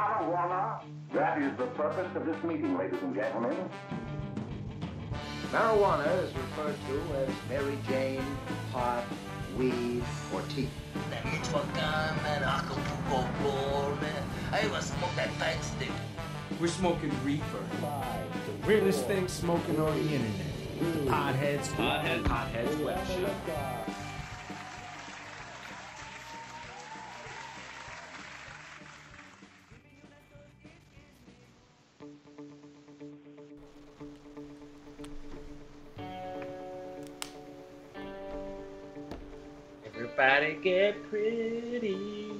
marijuana. That is the purpose of this meeting, ladies and gentlemen. Marijuana is referred to as Mary Jane, pot, weed, or tea. That Michoacan, man, Acapulco gold, man. I even smoke that tight stick. We're smoking reefer. The weirdest thing smoking on the internet. The Podheads Webshow. Everybody get pretty.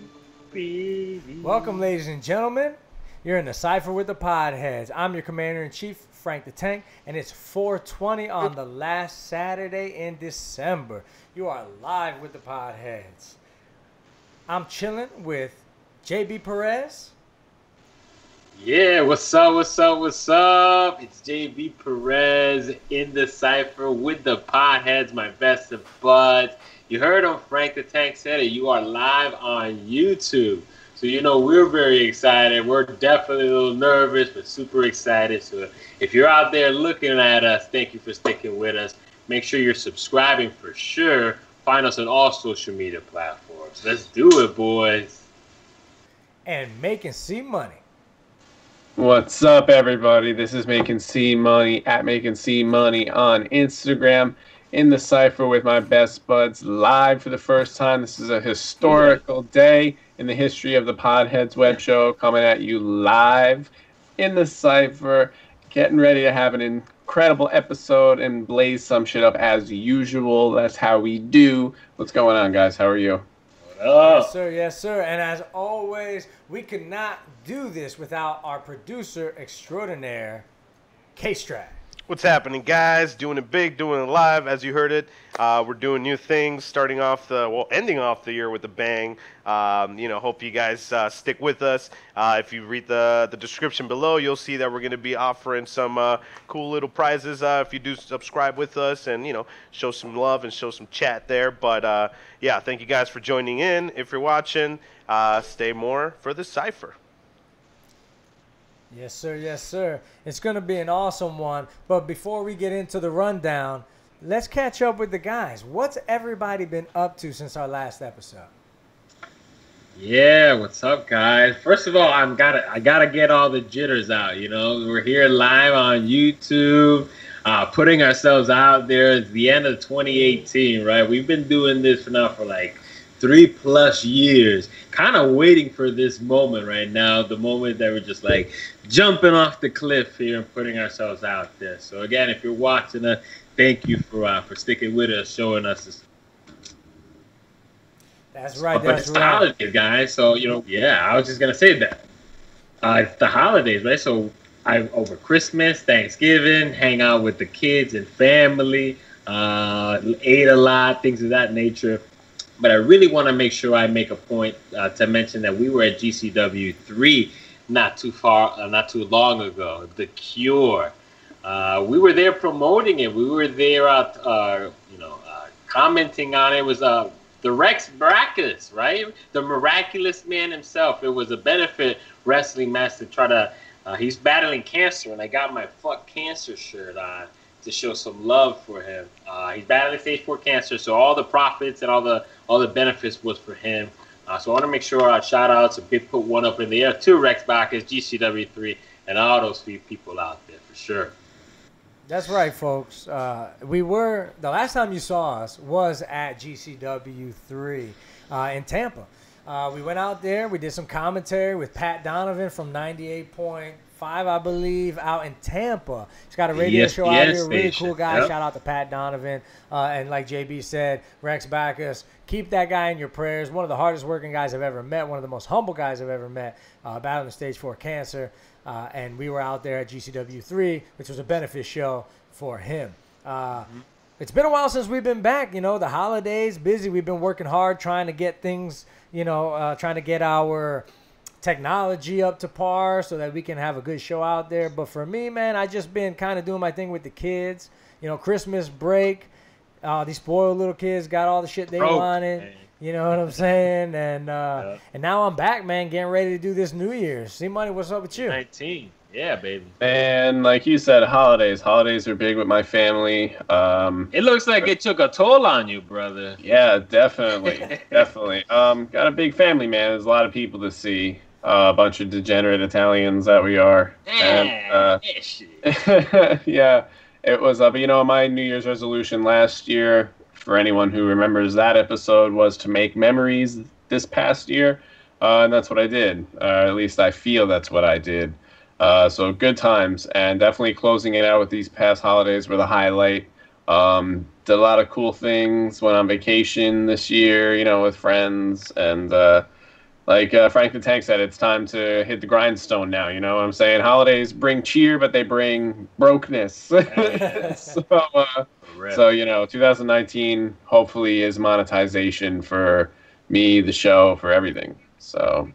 Welcome, ladies and gentlemen. You're in the cipher with the Podheads. I'm your Commander-in-Chief, Frank the Tank, and it's 4:20 on the last Saturday in December. You are live with the Podheads. I'm chilling with JB Perez. Yeah, what's up? It's JB Perez in the cipher with the Podheads, my best of buds. You heard him, Frank the Tank said it. You are live on YouTube. So, we're very excited. We're definitely a little nervous, but super excited. So if you're out there looking at us, thank you for sticking with us. Make sure you're subscribing for sure. Find us on all social media platforms. Let's do it, boys. And Making C Money. What's up, everybody? This is Making C Money at Making C Money on Instagram. In the cipher with my best buds, live for the first time. This is a historical day in the history of the Podheads Webshow, coming at you live in the cipher, getting ready to have an incredible episode and blaze some shit up as usual. That's how we do. What's going on, guys? How are you? Yes, sir. And as always, we could not do this without our producer extraordinaire, K-Strat. What's happening, guys? Doing it big, doing it live, as you heard it. We're doing new things, ending off the year with a bang. Hope you guys stick with us. If you read the description below, you'll see that we're going to be offering some cool little prizes if you do subscribe with us and, show some love and show some chat there. But, thank you guys for joining in. If you're watching, stay more for the cipher. Yes, sir. It's going to be an awesome one. But before we get into the rundown, let's catch up with the guys. What's everybody been up to since our last episode? Yeah, what's up, guys? First of all, I gotta get all the jitters out. We're here live on YouTube, putting ourselves out there. It's the end of 2018, right? We've been doing this now for like 3+ years, kind of waiting for this moment right now, the moment that we're just like jumping off the cliff here and putting ourselves out there. So again, if you're watching us, thank you for sticking with us, showing us this. That's right. But it's the holidays, guys. So I was just gonna say that it's the holidays, right? So over Christmas, Thanksgiving, hang out with the kids and family, ate a lot, things of that nature. But I really want to make sure I make a point to mention that we were at GCW 3 not too long ago. The Cure. We were there promoting it. We were there, commenting on it. It was the Rex Miraculous, right? The miraculous man himself. It was a benefit wrestling match to try to. He's battling cancer, and I got my "Fuck Cancer" shirt on to show some love for him. He's battling stage 4 cancer, so all the profits and all the benefits was for him. So I want to make sure I shout out to Big Put One up in the air to Rex Bacchus, GCW 3, and all those three people out there for sure. That's right, folks. The last time you saw us was at GCW 3 in Tampa. We went out there. We did some commentary with Pat Donovan from 98.5, I believe, out in Tampa. He's got a radio show out here. Really cool guy. Yep. Shout out to Pat Donovan. And like JB said, Rex Bacchus, keep that guy in your prayers. One of the hardest working guys I've ever met. One of the most humble guys I've ever met. Battling stage 4 cancer. And we were out there at GCW 3, which was a benefit show for him. It's been a while since we've been back. The holidays, busy. We've been working hard trying to get things, trying to get our technology up to par so that we can have a good show out there. But for me, man, I just been kind of doing my thing with the kids. Christmas break. These spoiled little kids got all the shit they wanted. You know what I'm saying? And now I'm back, man, getting ready to do this New Year's. See, Money, what's up with you? 19. Yeah, baby. And like you said, holidays. Holidays are big with my family. It looks like it took a toll on you, brother. Yeah, definitely, definitely. Got a big family, man. There's a lot of people to see. A bunch of degenerate Italians that we are. Yeah, it was. But you know, my New Year's resolution last year, for anyone who remembers that episode, was to make memories this past year, and that's what I did. At least I feel that's what I did. So good times, and definitely closing it out with these past holidays were the highlight. Did a lot of cool things. Went on vacation this year, you know, with friends, and like Frank the Tank said, it's time to hit the grindstone now. You know what I'm saying? Holidays bring cheer, but they bring brokenness. So you know, 2019 hopefully is monetization for me, the show, for everything. So.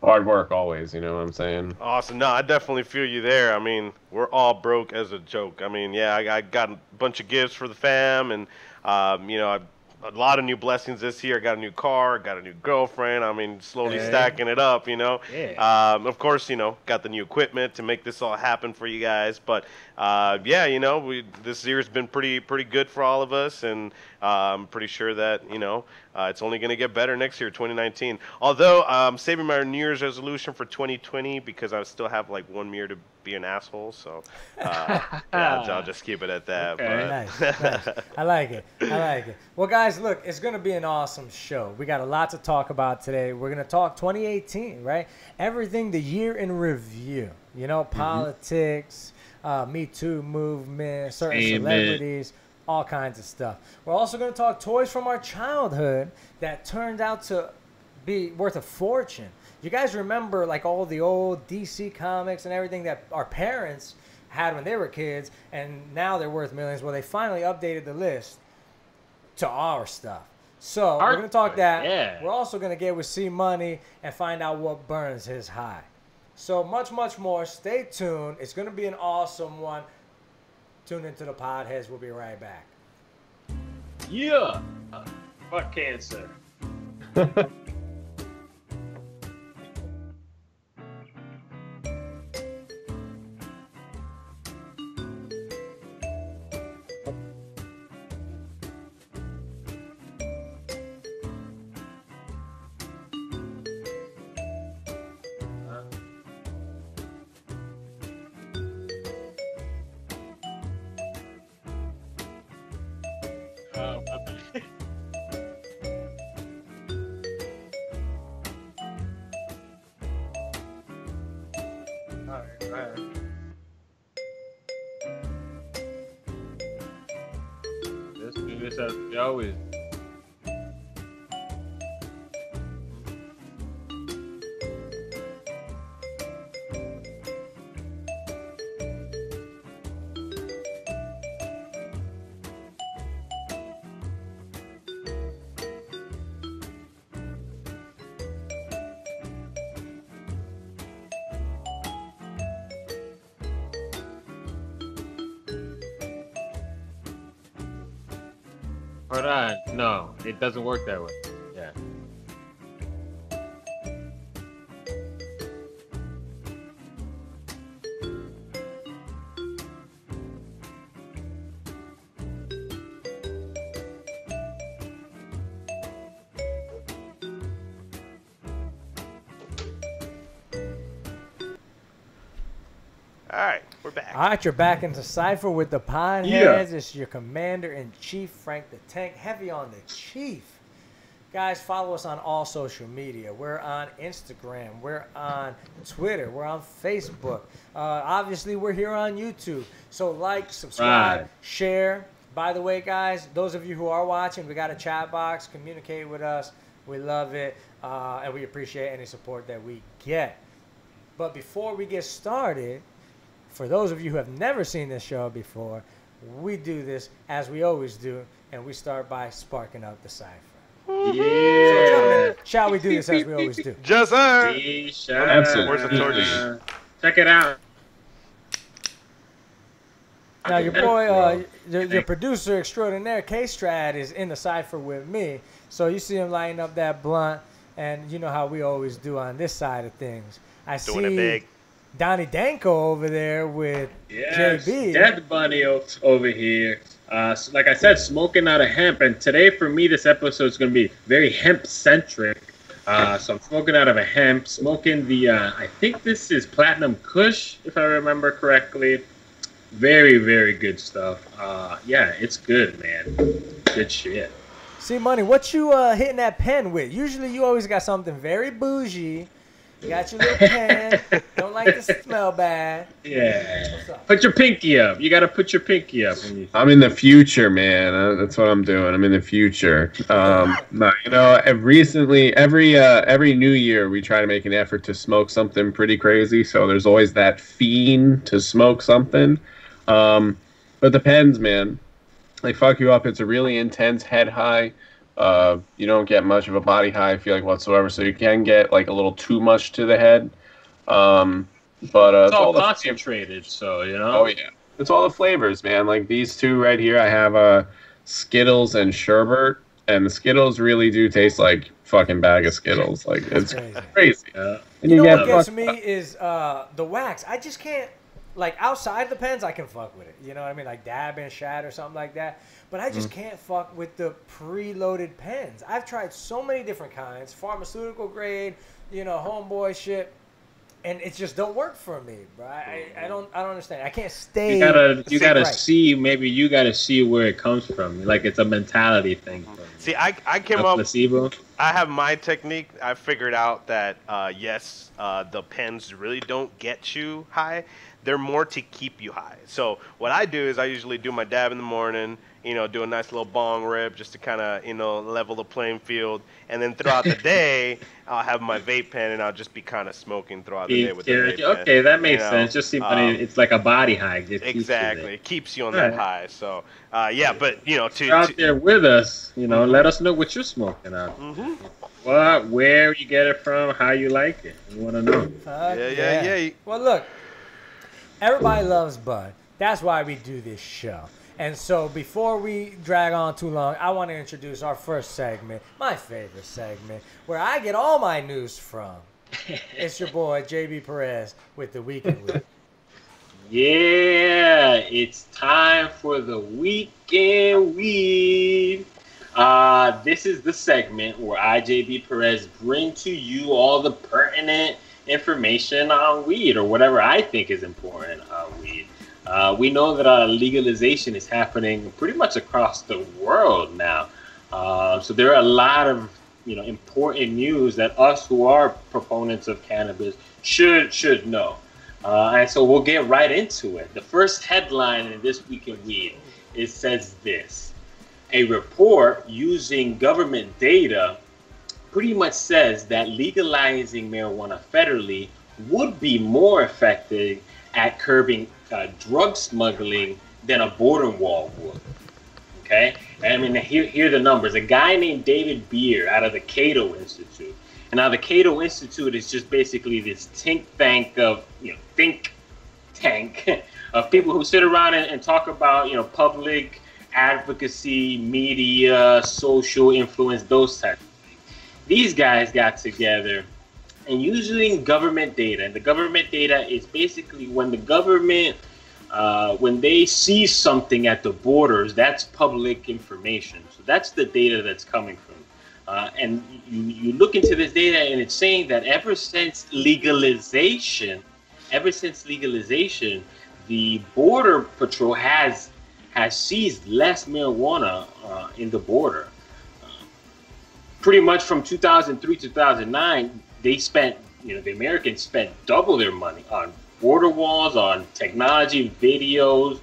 Hard work always, you know what I'm saying? Awesome. No, I definitely feel you there. I mean, we're all broke as a joke. I mean, yeah, I got a bunch of gifts for the fam, and you know, a lot of new blessings this year. I got a new car, got a new girlfriend. I mean, slowly stacking it up, you know. Yeah. Of course, you know, got the new equipment to make this all happen for you guys. But yeah, you know, this year's been pretty good for all of us, and I'm pretty sure that, you know, it's only going to get better next year, 2019. Although I'm saving my New Year's resolution for 2020 because I still have like 1 year to be an asshole. So yeah, I'll just keep it at that. Okay. But. Nice. I like it. Well, guys, look, it's going to be an awesome show. We got a lot to talk about today. We're going to talk 2018, right? Everything, the year in review. You know, politics, Me Too movement, certain celebrities. All kinds of stuff. We're also going to talk toys from our childhood that turned out to be worth a fortune. You guys remember like all the old DC comics and everything that our parents had when they were kids, and now they're worth millions? Well, they finally updated the list to our stuff. So we're going to talk that. Yeah. We're also going to get with C Money and find out what burns his high. So much more. Stay tuned. It's going to be an awesome one. Tune into the Podheads. We'll be right back. Yeah. Fuck cancer. Let's do this as we always. Hold on. No, it doesn't work that way. Yeah. All right, we're back. All right, you're back into Cypher with the Podheads. Yeah. It's your Commander-in-Chief, Frank the Tank. Heavy on the Chief. Guys, follow us on all social media. We're on Instagram. We're on Twitter. We're on Facebook. Obviously, we're here on YouTube. So like, subscribe, share. By the way, guys, those of you who are watching, we got a chat box. Communicate with us. We love it, and we appreciate any support that we get. But before we get started, for those of you who have never seen this show before, we do this as we always do, and we start by sparking up the cipher. Yeah. So, gentlemen, shall we do this as we always do? Just sir. Absolutely. Where's the torch? Check it out. Now your boy, your producer extraordinaire, K-Strad, is in the cipher with me. So you see him lighting up that blunt, and you know how we always do on this side of things. I Doing it see big. Donnie Danko over there with JB. Dead Bunny over here. Like I said, smoking out of hemp. And today, for me, this episode is going to be very hemp-centric. So I'm smoking out of a hemp, smoking the, I think this is Platinum Kush, if I remember correctly. Very, very good stuff. Yeah, it's good, man. Good shit. See, Money, what you hitting that pen with? Usually you always got something very bougie. You got your little pen. Don't like to smell bad. Yeah. Put your pinky up. You got to put your pinky up. When you... I'm in the future, man. That's what I'm doing. I'm in the future. No, you know, every New Year we try to make an effort to smoke something pretty crazy. So there's always that fiend to smoke something. But the pens, man, they fuck you up. It's a really intense head high. You don't get much of a body high, I feel like, whatsoever. So you can get like a little too much to the head. But it's all concentrated, so you know. Oh yeah, it's all the flavors, man. Like these two right here, I have Skittles and Sherbet, and the Skittles really do taste like fucking bag of Skittles. Like it's crazy. Yeah. And You know get what gets me is the wax. I just can't, like, outside the pens, I can fuck with it. You know what I mean? Like dab and shad or something like that. But I just can't fuck with the preloaded pens. I've tried so many different kinds, pharmaceutical grade, you know, homeboy shit, and it just don't work for me, bro. I don't understand. I can't stay. You gotta see. Maybe you gotta see where it comes from. Like it's a mentality thing. See, I came up. Placebo. I have my technique. I figured out that yes, the pens really don't get you high. They're more to keep you high. So what I do is I usually do my dab in the morning. You know, do a nice little bong rip just to kind of, you know, level the playing field. And then throughout the day, I'll have my vape pen and I'll just be kind of smoking throughout the day with the vape pen. Okay, that makes sense. Just see, it's like a body high. Exactly. It keeps you on that high. So, yeah, but, you know, out there with us, you know, let us know what you're smoking out. What, where you get it from, how you like it. We want to know. Yeah. Well, look, everybody loves Bud. That's why we do this show. And so before we drag on too long, I want to introduce our first segment, my favorite segment, where I get all my news from. It's your boy, JB Perez, with the Weekend Weed. Yeah, it's time for the Weekend Weed. This is the segment where I, JB Perez, bring to you all the pertinent information on weed or whatever I think is important on weed. We know that legalization is happening pretty much across the world now. So there are a lot of important news that us who are proponents of cannabis should know. And so we'll get right into it. The first headline in this Week in Weed, it says this: a report using government data pretty much says that legalizing marijuana federally would be more effective at curbing drug smuggling than a border wall would. Okay, I mean, here are the numbers. A guy named David Beer out of the Cato Institute, and now the Cato Institute is just basically this think tank of people who sit around and talk about public advocacy, media, social influence, those types of things. These guys got together and using government data, and the government data is basically when the government, when they see something at the borders, that's public information. So that's the data that's coming from. And you look into this data, and it's saying that ever since legalization, the Border Patrol has seized less marijuana in the border. Pretty much from 2003 to 2009, they spent, the Americans spent double their money on border walls, on technology, videos,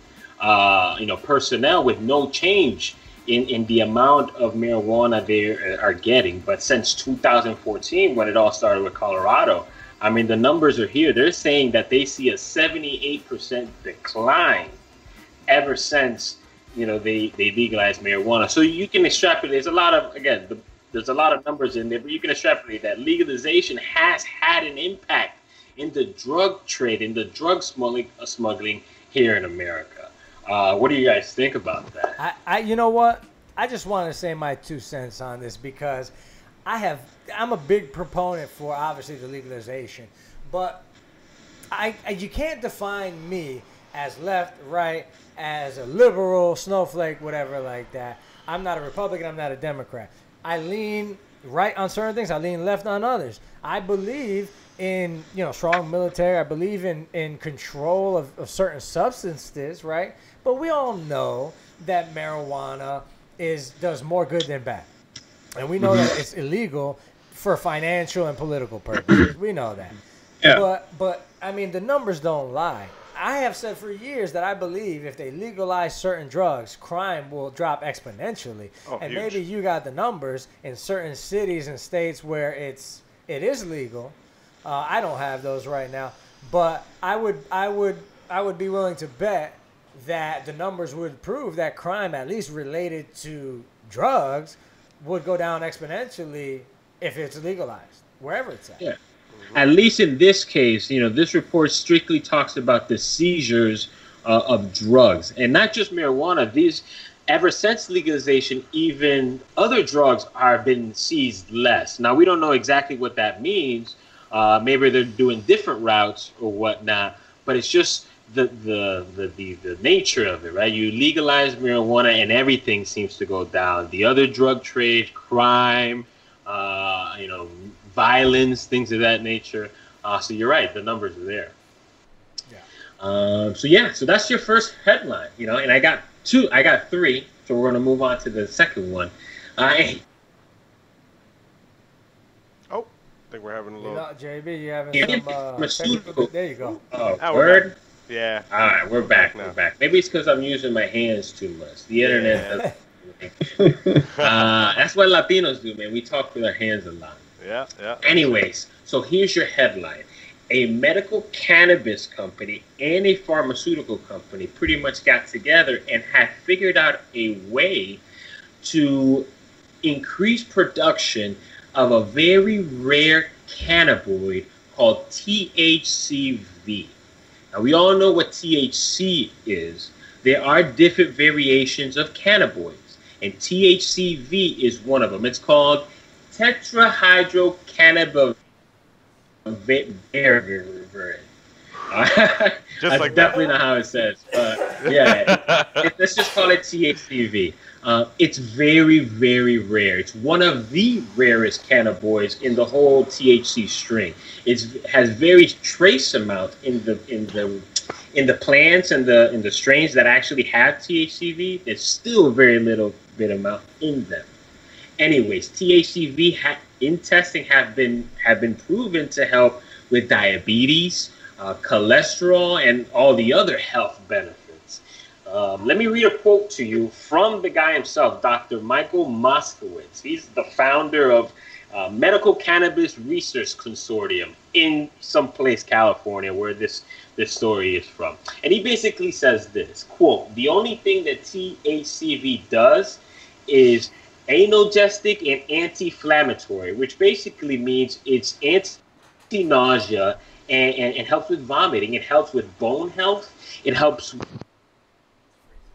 personnel, with no change in the amount of marijuana they are getting. But since 2014, when it all started with Colorado, I mean, the numbers are here. They're saying that they see a 78% decline ever since, they legalized marijuana. So you can extrapolate. There's a lot of, there's a lot of numbers in there, but you can extrapolate that legalization has had an impact in the drug trade, in the drug smuggling here in America. What do you guys think about that? You know what? I just want to say my 2 cents on this because I'm a big proponent for obviously the legalization, but you can't define me as left, right, as a liberal, snowflake, whatever like that. I'm not a Republican. I'm not a Democrat. I lean right on certain things. I lean left on others. I believe in strong military. I believe in control of certain substances, right? But we all know that marijuana does more good than bad, and we know that it's illegal for financial and political purposes. We know that. Yeah. But I mean, the numbers don't lie. I have said for years that I believe if they legalize certain drugs, crime will drop exponentially. And huge. Maybe you got the numbers in certain cities and states where it is legal. I don't have those right now, but I would be willing to bet that the numbers would prove that crime, at least related to drugs, would go down exponentially if it's legalized, wherever it's at. Yeah. At least in this case, this report strictly talks about the seizures of drugs, and not just marijuana. Ever since legalization, even other drugs have been seized less. Now, we don't know exactly what that means. Maybe they're doing different routes or whatnot, but it's just the nature of it, right? You legalize marijuana and everything seems to go down. The other drug trade, crime, violence, things of that nature. So you're right, the numbers are there. Yeah. So that's your first headline, and I got 3. So we're going to move on to the second one. I think we're having a little. JB, you having some. There you go. Oh, word. Yeah. All right, we're back. We're back. Maybe it's because I'm using my hands too much. The internet doesn't. That's what Latinos do, man. We talk with our hands a lot. Yeah. Anyways, so here's your headline. A medical cannabis company and a pharmaceutical company pretty much got together and had figured out a way to increase production of a very rare cannabinoid called THCV. Now, we all know what THC is. There are different variations of cannabinoids, and THCV is one of them. It's called tetrahydrocannabinol. That's like definitely not how it says, but yeah, let's just call it THCV. It's very, very rare. It's one of the rarest cannabinoids in the whole THC string. It has very trace amount in the plants and in the strains that actually have THCV. There's still a very little bit amount in them. Anyways, THCV in testing have been proven to help with diabetes, cholesterol, and all the other health benefits. Let me read a quote to you from the guy himself, Dr. Michael Moskowitz. He's the founder of Medical Cannabis Research Consortium in someplace, California, where this story is from. And he basically says this, quote, "The only thing that THCV does is analgesic and anti-inflammatory," which basically means it's anti-nausea and helps with vomiting. It helps with bone health. It helps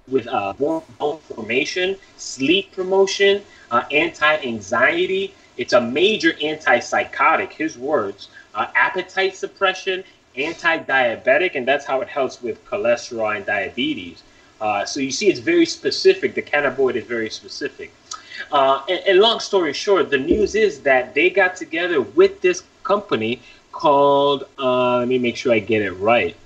with bone formation, sleep promotion, anti-anxiety. It's a major antipsychotic, his words, appetite suppression, anti-diabetic, and that's how it helps with cholesterol and diabetes. So you see, it's very specific. The cannabinoid is very specific. And long story short, the news is that they got together with this company called, let me make sure I get it right.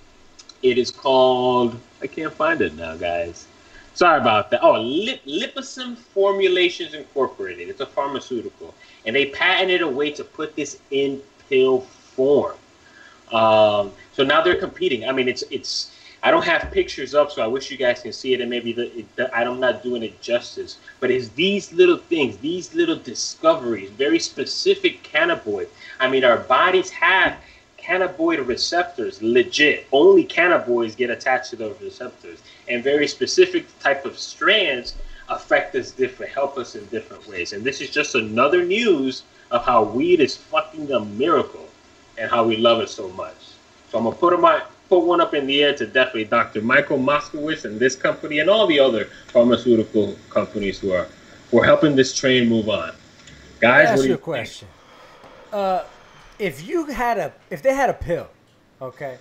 It is called, I can't find it now, guys. Sorry about that. Oh, Liposome Formulations Incorporated. It's a pharmaceutical. And they patented a way to put this in pill form. So now they're competing. I mean, it's. I don't have pictures up, so I wish you guys can see it, and maybe I'm not doing it justice. But it's these little things, these little discoveries, very specific cannabinoid. I mean, our bodies have cannabinoid receptors, legit. Only cannabinoids get attached to those receptors, and very specific type of strands affect us different, help us in different ways. And this is just another news of how weed is fucking a miracle, and how we love it so much. So I'm gonna put put one up in the air to definitely Dr. Michael Moskowitz and this company and all the other pharmaceutical companies who are helping this train move on. Guys, Ask what do you you a question. If they had a pill, okay,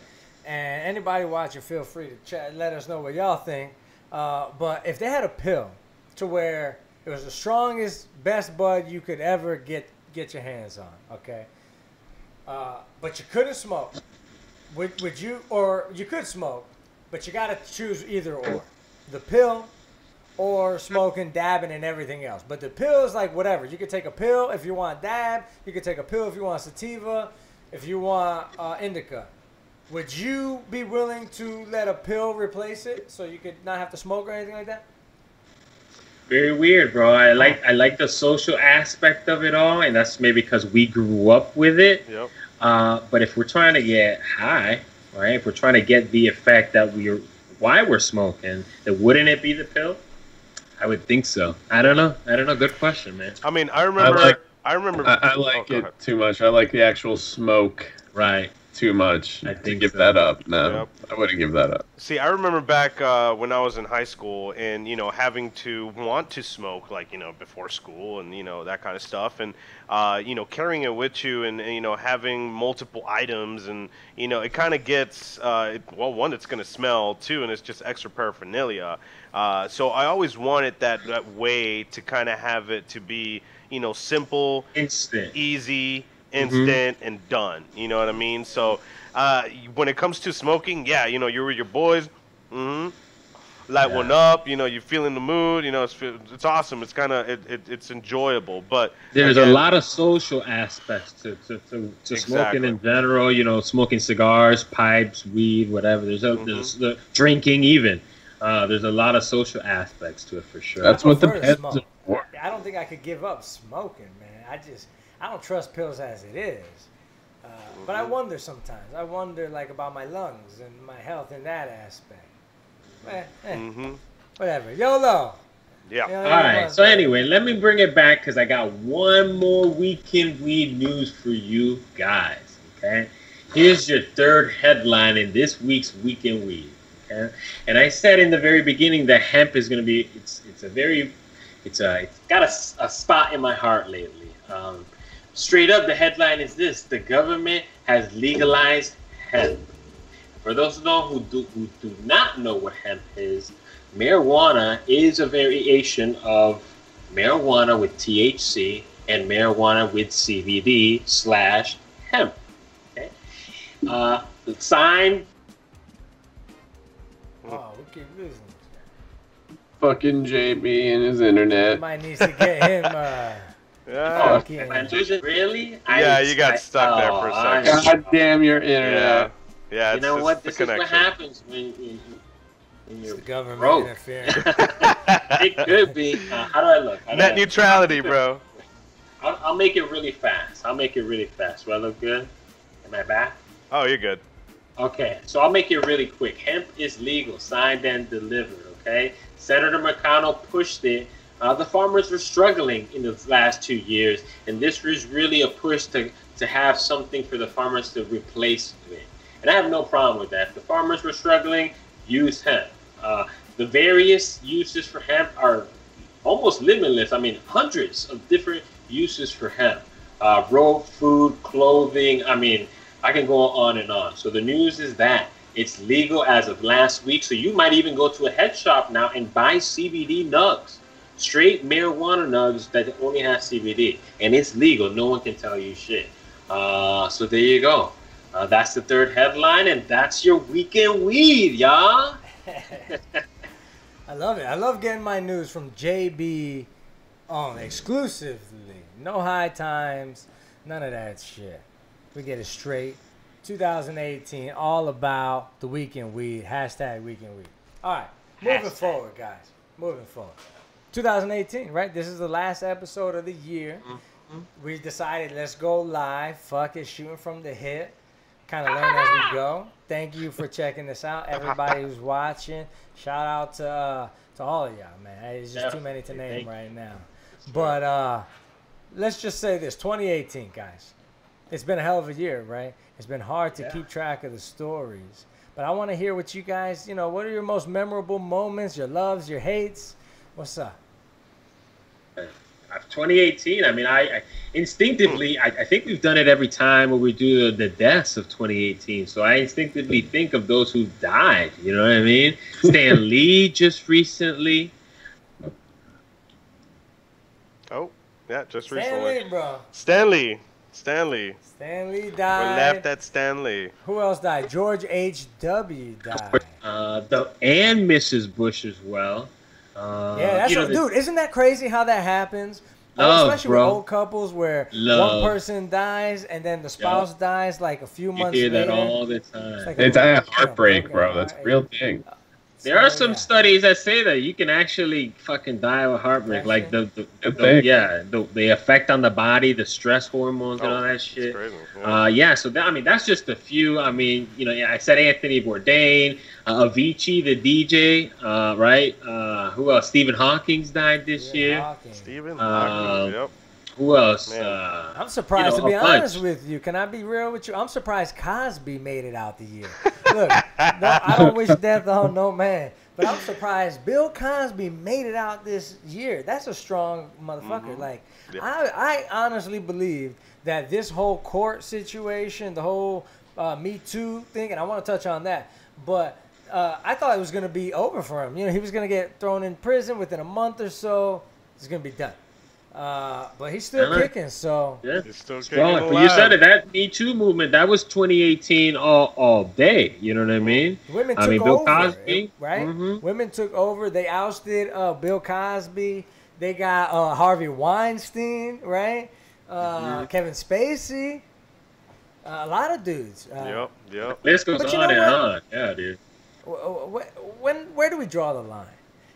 and anybody watching, feel free to chat, let us know what y'all think. But if they had a pill to where it was the strongest, best bud you could ever get your hands on, okay, but you couldn't smoke, would you, or you could smoke, but you got to choose either or, the pill or smoking, dabbing, and everything else. But the pill is like whatever. You could take a pill if you want dab. You could take a pill if you want sativa, if you want indica. Would you be willing to let a pill replace it so you could not have to smoke or anything like that? Very weird, bro. I like the social aspect of it all, and that's maybe because we grew up with it. Yep. But if we're trying to get high, right? If we're trying to get the effect that why we're smoking, then wouldn't it be the pill? I would think so. I don't know. Good question, man. I mean, I remember. I like it too much. I like the actual smoke. Right. Too much I to think give so. that up. No, Yep. I wouldn't give that up. See, I remember back when I was in high school, and having to want to smoke, like before school, and that kind of stuff, and carrying it with you, and having multiple items, and it kind of gets one, it's gonna smell, two, and it's just extra paraphernalia. So I always wanted that way to kind of have it to be simple, Instant. easy, instant, and done. You know what I mean? So when it comes to smoking, yeah, you're with your boys, light one up, you're feeling the mood, it's awesome. It's kind of it's enjoyable, but There's again, a lot of social aspects to smoking in general. Smoking cigars, pipes, weed, whatever. There's the drinking even. There's a lot of social aspects to it for sure. That's what the prefer to pets smoke. are for. I don't think I could give up smoking, man. I don't trust pills as it is. But I wonder sometimes. I wonder like about my lungs and my health in that aspect. Whatever. YOLO. yeah. You know, All right. So anyway, let me bring it back because I got one more weekend weed news for you guys. Okay. Here's your third headline in this week's weekend weed. Okay. And I said in the very beginning that hemp is going to be. It's got a spot in my heart lately. Straight up, the headline is this: the government has legalized hemp. For those who do not know what hemp is, marijuana is a variation of marijuana with THC and marijuana with CBD/hemp. Okay. Signed. Oh, we keep losing. Fucking JB and his internet. Might need to get him. Oh, fucking- really? Yeah, you got stuck there for a second. God damn your internet. Yeah. You know it's what? the This is what connection. happens when It's you're the government broke. interfering. It could be. How do I look? Net neutrality, bro. I'll make it really fast. Do I look good? Am I back? Oh, you're good. Okay, so I'll make it really quick. Hemp is legal, signed and delivered, okay? Senator McConnell pushed it. The farmers were struggling in the last 2 years, and this was really a push to have something for the farmers to replace it. And I have no problem with that. If the farmers were struggling, use hemp. The various uses for hemp are almost limitless. I mean, hundreds of different uses for hemp. Rope, food, clothing. I mean, I can go on and on. So the news is that it's legal as of last week. So you might even go to a head shop now and buy CBD nugs. Straight marijuana nugs that only have CBD. And it's legal. No one can tell you shit. So there you go. That's the third headline, and that's your weekend weed, y'all. I love it. I love getting my news from JB exclusively. No high times. None of that shit. We get it straight. 2018, all about the weekend weed. Hashtag weekend weed. All right. Moving forward, guys. 2018, right? This is the last episode of the year. We decided let's go live. Fuck it, shooting from the hip. Kind of learn as we go. Thank you for checking this out, everybody who's watching. Shout out to all of y'all, man. It's just too many to name right now. But let's just say this: 2018, guys. It's been a hell of a year, right? It's been hard to keep track of the stories. But I want to hear what you guys, what are your most memorable moments, your loves, your hates? What's up? 2018. I mean, I instinctively, I think we've done it every time where we do the deaths of 2018. So I instinctively think of those who died. You know what I mean? Stan Lee just recently. Oh, yeah, just recently. Stanley, bro. Stanley. Stanley We died. laughed at Stanley. Who else died? George H.W. died. And Mrs. Bush as well. Yeah, that's dude. Isn't that crazy how that happens? Love, Especially bro. with old couples where Love. one person dies and then the spouse dies like a few months You later. hear that all the time. It's a heartbreak, bro. That's a real thing. There are some studies that say that you can actually fucking die of heartbreak, like the effect on the body, the stress hormones and all that shit. Crazy. So that's just a few. I mean, I said Anthony Bourdain, Avicii, the DJ, right? Who else? Stephen Hawking's died this year. Stephen Hawking, yep. Who else? I'm surprised, to be honest with you. Can I be real with you? I'm surprised Cosby made it out the year. Look, I don't wish death on no man, but I'm surprised Bill Cosby made it out this year. That's a strong motherfucker. Like, I honestly believe that this whole court situation, the whole Me Too thing, and I want to touch on that, but I thought it was going to be over for him. He was going to get thrown in prison within a month or so. It's going to be done. But he's still kicking, so yeah, he's still kicking. But you said it, that Me Too movement, that was 2018 all day. You know what I mean? Women took Bill over, Cosby, right? Mm-hmm. Women took over. They ousted Bill Cosby. They got Harvey Weinstein, right? Kevin Spacey. A lot of dudes. Yep. This goes on and on. Yeah, dude. Where do we draw the line?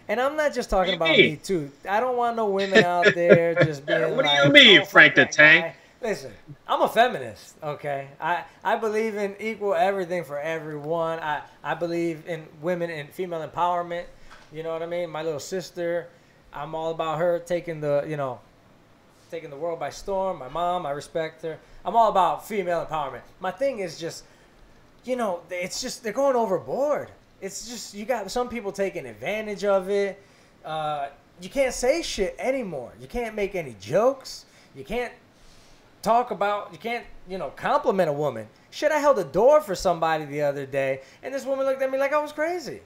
And I'm not just talking about Me Too. I don't want no women out there just being what like, do you mean, oh, Frank the Tank? Guy. Listen, I'm a feminist, okay? I believe in equal everything for everyone. I believe in women and female empowerment. You know what I mean? My little sister, I'm all about her taking the world by storm. My mom, I respect her. I'm all about female empowerment. My thing is just, it's just they're going overboard. It's just you got some people taking advantage of it. You can't say shit anymore. You can't make any jokes. You can't compliment a woman. Shit, I held a door for somebody the other day, and this woman looked at me like I was crazy.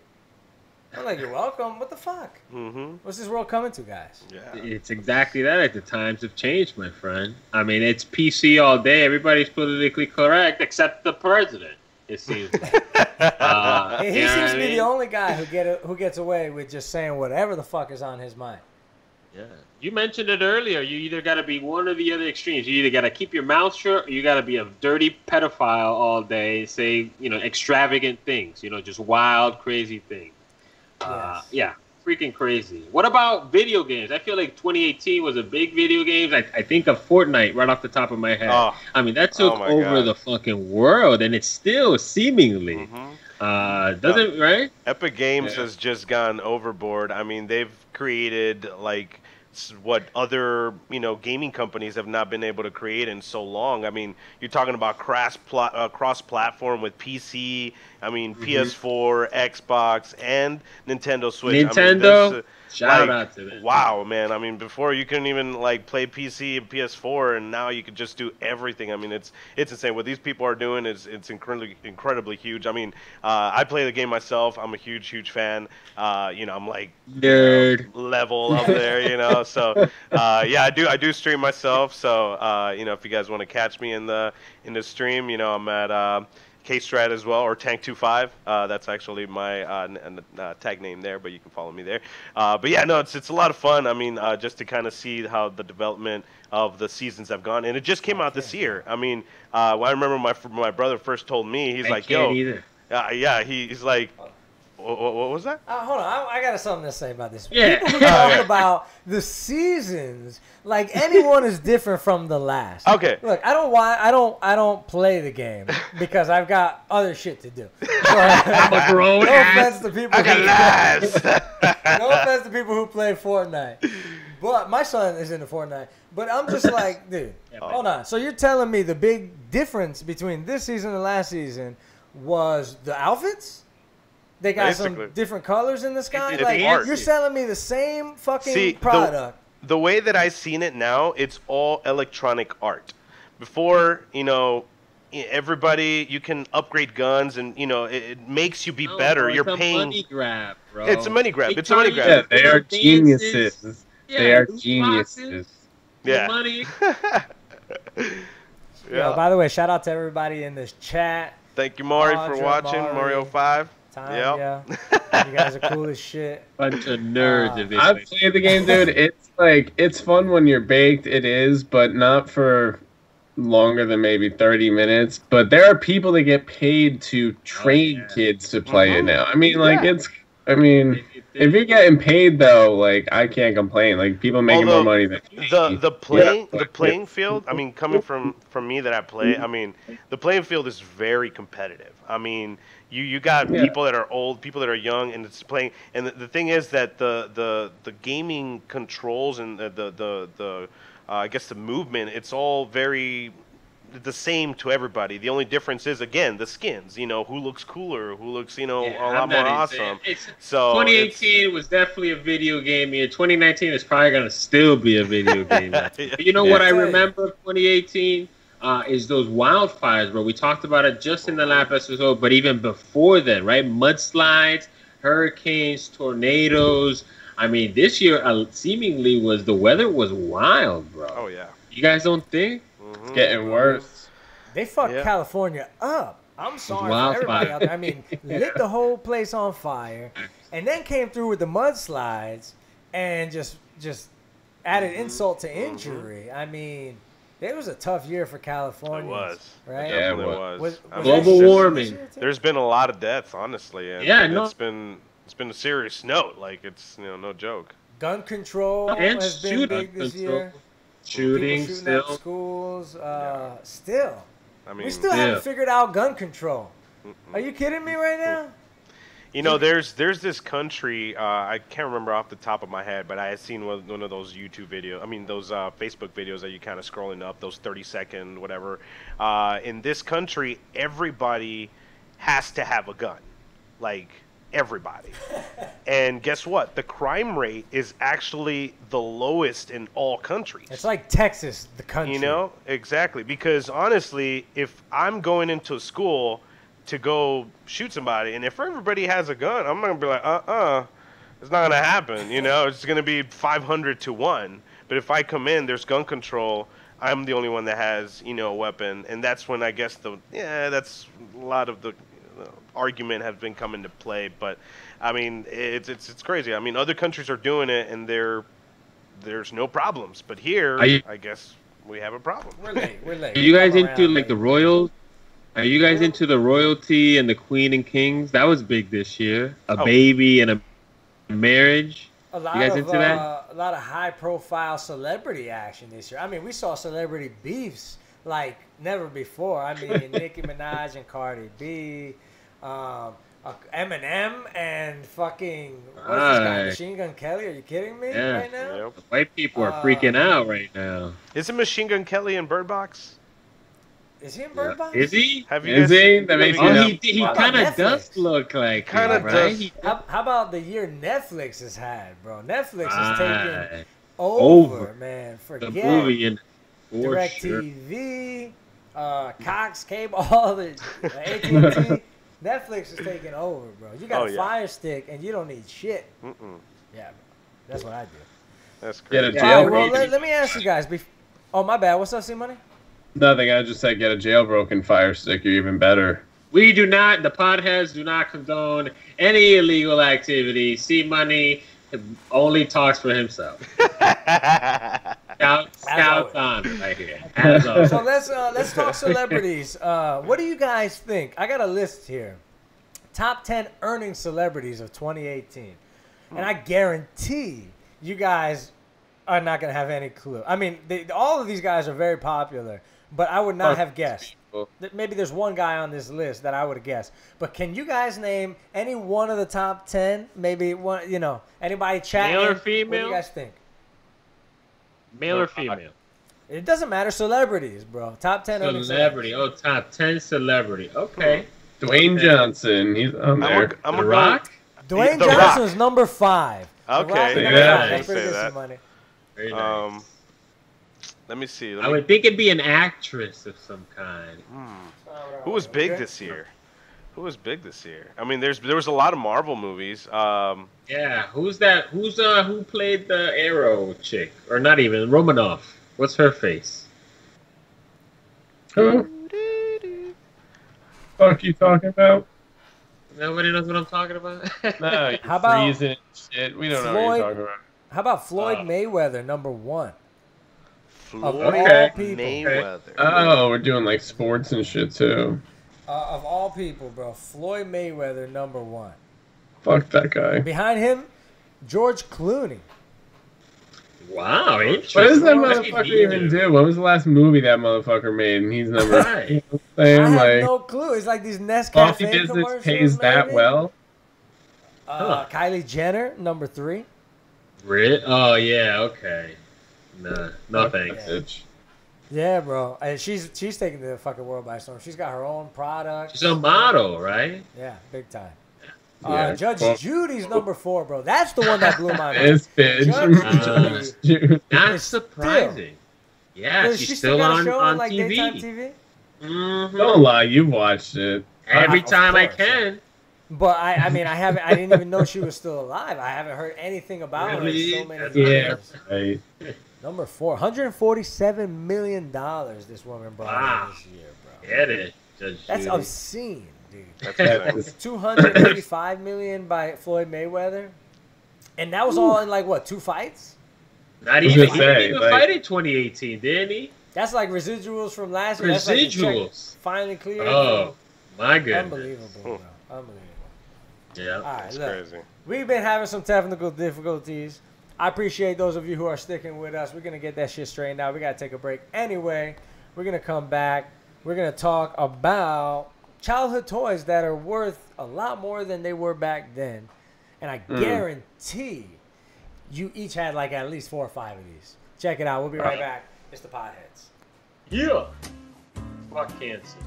I'm like, you're welcome. What the fuck? Mm-hmm. What's this world coming to, guys? Yeah. It's exactly that. The times have changed, my friend. I mean, it's PC all day. Everybody's politically correct except the president. It seems like. He seems to be the only guy who gets away with just saying whatever the fuck is on his mind. Yeah. You mentioned it earlier. You either got to be one or the other extremes. You either got to keep your mouth shut or you got to be a dirty pedophile all day, say, extravagant things, just wild, crazy things. Yes. Yeah. Freaking crazy. What about video games? I feel like 2018 was a big video games. I think of Fortnite right off the top of my head. I mean, that took over the fucking world, and it's still seemingly doesn't right. Epic Games has just gone overboard. I mean, they've created like what other gaming companies have not been able to create in so long. I mean, you're talking about cross-platform with PC. I mean, PS4, Xbox, and Nintendo Switch. Nintendo. I mean, shout out to them. Wow, man. I mean, before you couldn't even play PC and PS4, and now you can just do everything. I mean, it's insane. What these people are doing is incredibly huge. I mean, I play the game myself. I'm a huge fan. I'm like nerd level up there. So I do stream myself. So if you guys want to catch me in the stream, I'm at K-Strat as well, or Tank25. That's actually my tag name there, but you can follow me there. But yeah, no, it's a lot of fun. I mean, just to kind of see how the development of the seasons have gone, and it just came out this year. I mean, I remember my brother first told me, he's like, "Yo, he's like." What was that? Hold on, I got something to say about this. Yeah. People talk about the seasons like anyone is different from the last. Okay. Look, I don't play the game because I've got other shit to do. I'm a grown no offense to people. No offense to people who play Fortnite, but my son is into Fortnite. But I'm just like, dude, hold on. So you're telling me the big difference between this season and last season was the outfits. They got some Basically. different colors in the sky. It's Like art. you're selling me the same fucking See, product. the way that I seen it now, it's all electronic art. Before, everybody, you can upgrade guns, and it makes you be better. Bro, You're it's paying. a money grab, bro. It's a money grab. They It's a money tell grab. you Yeah, they are dances. geniuses. They are loot geniuses. boxes, Yeah. money. Yo, by the way, shout out to everybody in this chat. Thank you, Mari, for Audra, watching. Mari, Mario 5. Tanya, you guys are cool as shit. Bunch of nerds. if I've it's played the game, dude. It's fun when you're baked. It is, but not for longer than maybe 30 minutes. But there are people that get paid to train kids to play it now. I mean, if you're getting paid though, like I can't complain. Like people making more money than me. The playing field. I mean, coming from me that I play, I mean, the playing field is very competitive. I mean, you got people that are old, people that are young, and it's playing. And the thing is that the gaming controls and the I guess the movement, it's all very the same to everybody. The only difference is, again, the skins. Who looks cooler, who looks, a lot more awesome. So 2018 was definitely a video game year. 2019 is probably gonna still be a video game year. But you know what I remember of 2018 is those wildfires, bro. We talked about it just in the last episode, but even before then, right? Mudslides, hurricanes, tornadoes. I mean, this year seemingly the weather was wild, bro. Oh yeah. You guys don't think? It's getting worse. They fucked California up. I'm sorry for everybody out there. I mean, lit the whole place on fire, and then came through with the mudslides, and just added insult to injury. I mean, it was a tough year for California. It was. Right? Yeah, it was. Was global warming. There's been a lot of deaths, honestly, and it's been a serious note. Like it's no joke. Gun control And has been big this year. Shooting shooting up schools. Still, I mean, we still haven't figured out gun control. Are you kidding me right now? There's this country, I can't remember off the top of my head, but I had seen one of those YouTube videos, those Facebook videos that you kind of scrolling up, those 30-second whatever. In this country, everybody has to have a gun. Like, everybody. And guess what? The crime rate is actually the lowest in all countries. It's like Texas, the country. Exactly. Because honestly, if I'm going into a school to go shoot somebody, and if everybody has a gun, I'm going to be like, it's not going to happen. It's going to be 500 to 1. But if I come in, there's gun control, I'm the only one that has, a weapon. And that's when I guess that's a lot of the argument has been coming to play. But I mean, it's crazy. I mean, other countries are doing it, and there's no problems. But here, I guess we have a problem. We're late. Are you guys into like the royals? Are you guys into the royalty and the queen and kings? That was big this year. A baby and a marriage. You guys into that? A lot of high-profile celebrity action this year. I mean, we saw celebrity beefs like never before. I mean, Nicki Minaj and Cardi B, Eminem and fucking what's this guy, Machine Gun Kelly? Are you kidding me right now? Yep. White people are freaking out right now. Isn't Machine Gun Kelly in Bird Box? Is he in Bird Box? Is he? Is he? That makes he kind of does look like kind of right? How about the year Netflix has had, bro? Netflix has taken over, man. Forget the movie in DirecTV, Cox Cable, all the AT&T. Netflix is taking over, bro. You got a Fire Stick and you don't need shit. Yeah, bro. That's what I do. That's crazy. Get a jailbroken. Well, let me ask you guys. Oh, my bad. What's up, C-Money? Nothing. I just said get a jailbroken Fire Stick. You're even better. We do not. The Podheads do not condone any illegal activity. C-Money only talks for himself. Scouts on right here. So let's talk celebrities. What do you guys think? I got a list here. Top 10 earning celebrities of 2018. And I guarantee you guys are not going to have any clue. I mean, all of these guys are very popular, but I would not have guessed. Maybe there's one guy on this list that I would have guessed. But can you guys name any one of the top 10? Maybe one, anybody chatting? Male or female? What do you guys think? Male or female? It doesn't matter. Celebrities, bro. Top 10 earning Celebrity. Oh, top 10 celebrity. Okay. Dwayne Johnson. He's on there. I'm The gonna Rock? Dwayne The Johnson's number 5. The Okay, Rock is yeah, number I five. was That's pretty gonna say good, that. some money. Very nice. Let me see. I would think it'd be an actress of some kind. Who was big this year? Who was big this year? I mean, there was a lot of Marvel movies. Yeah, who's that? Who played the Arrow chick? Or not even Romanoff? What's her face? Who? Fuck you talking about? Nobody knows what I'm talking about. No, you're How about freezing and shit. We don't know what you're Floyd? talking about. How about Floyd Mayweather, number 1? Floyd all people. Mayweather. Oh, we're doing like sports and shit too. Of all people, bro, Floyd Mayweather, number 1. Fuck that guy. Behind him, George Clooney. Wow, interesting. What does that What did motherfucker he even do? What was the last movie that motherfucker made? And he's number. Right. You know what I I'm saying? have Like, no clue. It's like these Nescafe coffee business commercials, pays that maybe? well. Kylie Jenner, number 3. Really? Oh yeah, okay. Nah, no thanks. Bitch. Yeah, bro. And she's taking the fucking world by storm. She's got her own product. She's a model, right? Yeah, big time. Yeah, Judge well- Judy's number 4, bro. That's the one that blew my mind. This bitch. Judge Judy. That's It's surprising. Yeah, Does she's she still got a on, show on like TV. daytime TV? Mhm. Don't lie, you watched it. Every Of time I course, can. But I mean, I didn't even know she was still alive. I haven't heard anything about Really? her in so many That's Yeah, years. right. Number 4, $147 million this woman brought Wow. in this year, bro. Get it, Judge That's Judy. obscene, dude. That's insane. $285 million by Floyd Mayweather, and that was all in like what, 2 fights? Not was even. gonna He didn't say, even like- fight in 2018, did he? That's like residuals from last year. That's like the check Residuals. finally cleared. Oh, my goodness. Unbelievable, bro. Unbelievable. Yeah. All right, That's look. crazy. We've been having some technical difficulties. I appreciate those of you who are sticking with us. We're going to get that shit straightened out. We got to take a break anyway. We're going to come back. We're going to talk about childhood toys that are worth a lot more than they were back then. And I guarantee you each had like at least 4 or 5 of these. Check it out. We'll be right back. It's the Podheads. Yeah. Fuck cancer.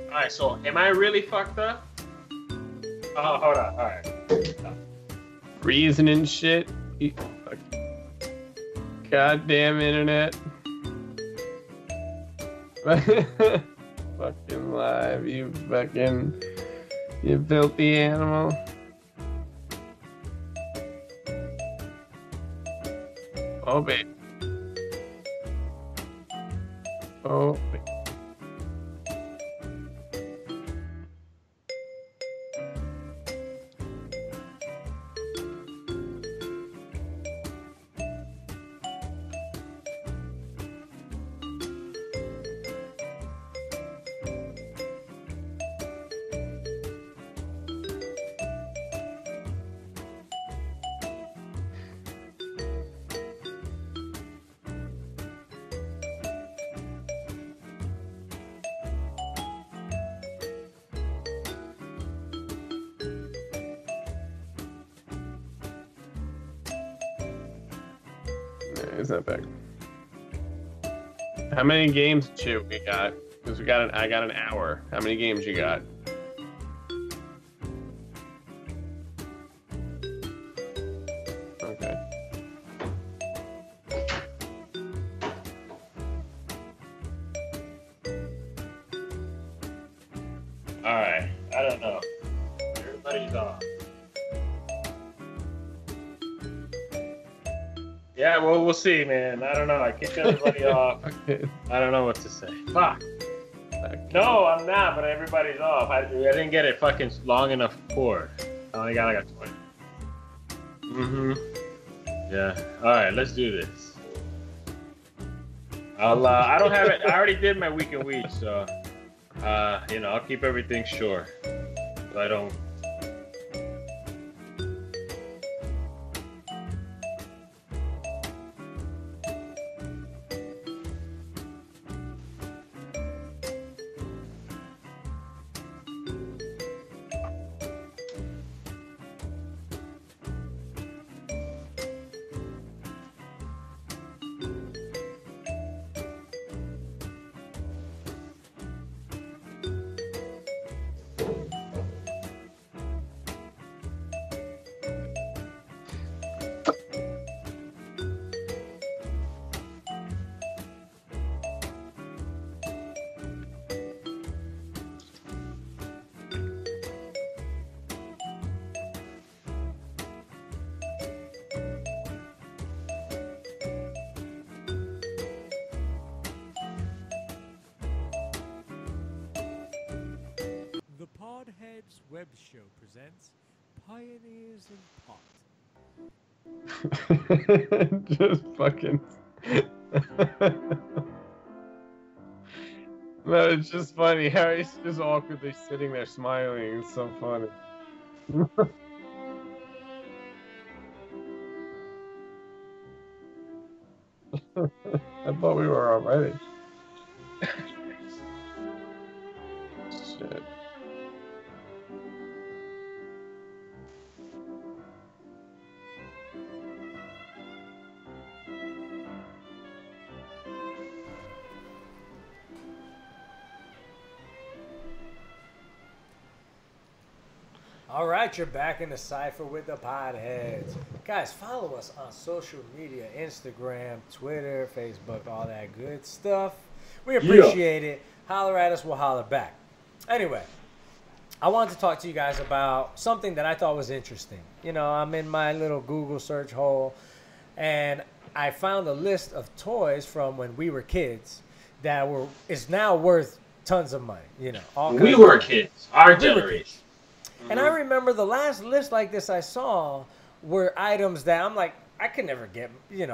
Alright, so am I really fucked up? Oh, hold on. Alright. Freezing and shit. You goddamn internet. Fucking live, you filthy animal. Oh, babe. Oh, babe. It's not back. How many games should we got? Because I got an hour. How many games you got? Okay. Alright. I don't know. Everybody's off. Yeah, well, we'll see, man. I don't know. I kicked everybody off. Okay. I don't know what to say. Fuck. No, I'm not, but everybody's off. I didn't get it fucking long enough cord. I only got like a 20. Mm-hmm. Yeah. Alright, let's do this. I don't have it. I already did my week and week, so, I'll keep everything short. So I don't. Podheads Webshow presents Pioneers in Pot. Just fucking. No, it's just funny. Harry's just awkwardly sitting there smiling. It's so funny. I thought we were already. Shit. All right, you're back in the cipher with the Podheads. Guys, follow us on social media, Instagram, Twitter, Facebook, all that good stuff. We appreciate it. Holler at us, we'll holler back. Anyway, I wanted to talk to you guys about something that I thought was interesting. You know, I'm in my little Google search hole, and I found a list of toys from when we were kids that is now worth tons of money. You know, all We kinds were of kids. Our We were generation. kids. And I remember the last list like this I saw were items that I'm like, I could never get,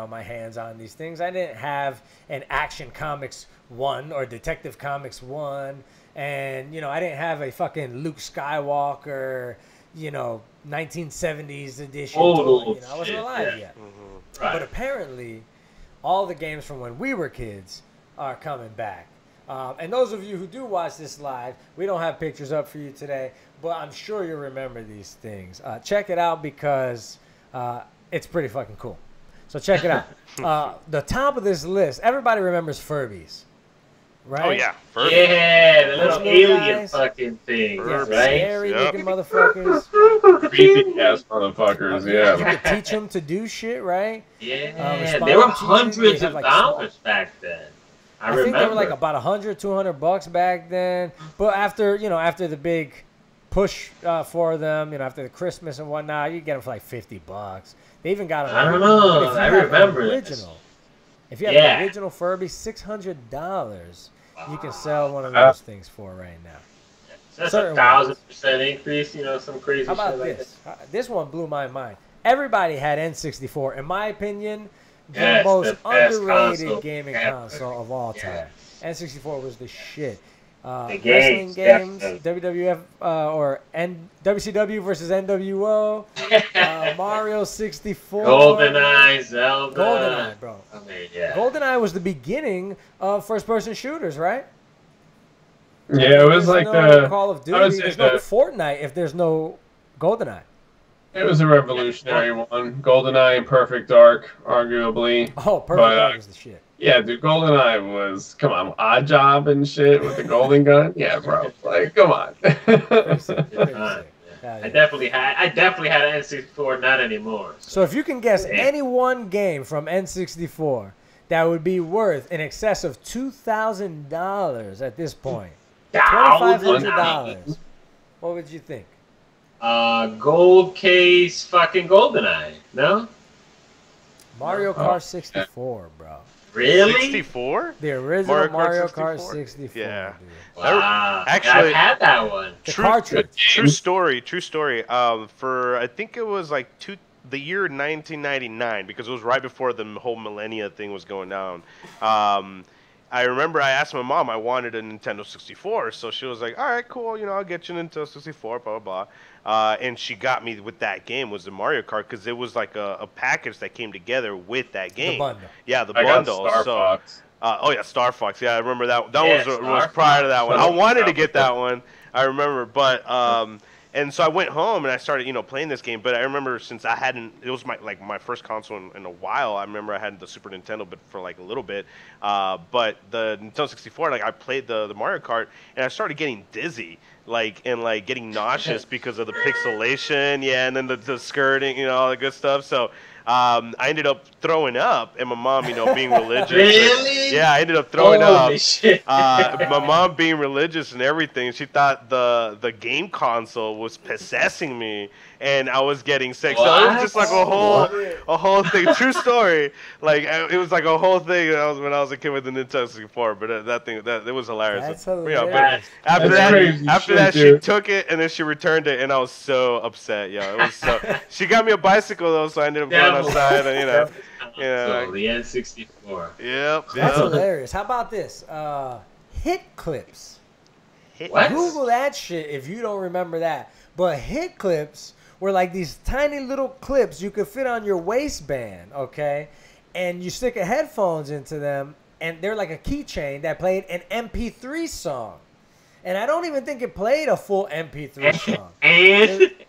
my hands on these things. I didn't have an Action Comics 1 or Detective Comics 1. And, I didn't have a fucking Luke Skywalker, 1970s edition toy. I wasn't alive yet. Mm-hmm. Right. But apparently, all the games from when we were kids are coming back. And those of you who do watch this live, we don't have pictures up for you today, but I'm sure you'll remember these things. Check it out because it's pretty fucking cool. So check it out. The top of this list, everybody remembers Furbies, right? Oh, yeah. Furby. Yeah, the little alien guys. fucking things, Yeah, right? scary looking motherfuckers. Creepy ass motherfuckers, You yeah. could teach them to do shit, right? Yeah, Respond they were to you. hundreds They of have, like, dollars back then. I think remember. they were like about $100, $200 back then. But after the big push for them, after the Christmas and whatnot, you get them for like $50. They even got them. I don't know. I remember this. original. If you have an original Furby, $600, you can sell one of those things for right now. That's certain 1,000% increase. Some crazy How about shit like this? This one blew my mind. Everybody had N64. In my opinion, the Yes, most the best underrated console gaming ever. console of all time. Yes. N64 was the shit. The Wrestling games, games, definitely. WWF or WCW versus NWO, Mario 64, GoldenEye, Zelda. GoldenEye, bro. I mean, yeah. GoldenEye was the beginning of first-person shooters, right? Yeah, it was There's like no the. Call of I would Duty. say There's no the- Fortnite if there's no GoldenEye. It was a revolutionary one. GoldenEye and Perfect Dark, arguably. Oh, Perfect But, Dark was the shit. Yeah, dude, GoldenEye was, come on, Odd Job and shit with the golden gun. Yeah, bro, like, come on. Pretty sick. I definitely had an N64, not anymore. So if you can guess any one game from N64 that would be worth in excess of $2,000 at this point, $2,500, what would you think? Gold case, fucking GoldenEye. No, Mario Kart 64, bro. really? 64? The original Mario Kart 64? 64. Yeah. Dude. Wow. Actually- I've had that one. The cartridge. True story. For I think it was like the year 1999, because it was right before the whole millennia thing was going down. I remember I asked my mom, I wanted a Nintendo 64, so she was like, all right, cool, I'll get you a Nintendo 64, blah, blah, blah. And she got me with that game, was the Mario Kart, because it was like a package that came together with that game. The bundle. Yeah, the I got bundle. Star so, Fox. Star Fox. Yeah, I remember that. That Yeah, was Star prior to that one. I Fox. wanted to get that one. I remember, but and so I went home and I started, playing this game. But I remember since I hadn't, it was my first console in a while. I remember I had the Super Nintendo, but for like a little bit. But the Nintendo 64, like I played the Mario Kart, and I started getting dizzy, and getting nauseous because of the pixelation, and then the skirting, all the good stuff. So I ended up throwing up, and my mom, being religious. Really? Yeah, I ended up throwing Holy up. shit. My mom being religious and everything, she thought the game console was possessing me, and I was getting sick. So it was just like a whole thing. True story. Like it was like a whole thing. When I was a kid with the Nintendo 64, but that it was hilarious. That's Yeah, hilarious. but after That's crazy that, shit, she dude. took it and then she returned it, and I was so upset. Yo, it was so. She got me a bicycle though, so I ended up going outside, and So the N64. Yep. That's hilarious. How about this? Hit clips. What? Google that shit if you don't remember that. But hit clips were like these tiny little clips you could fit on your waistband, okay? And you stick a headphones into them, and they're like a keychain that played an MP3 song. And I don't even think it played a full MP3 song.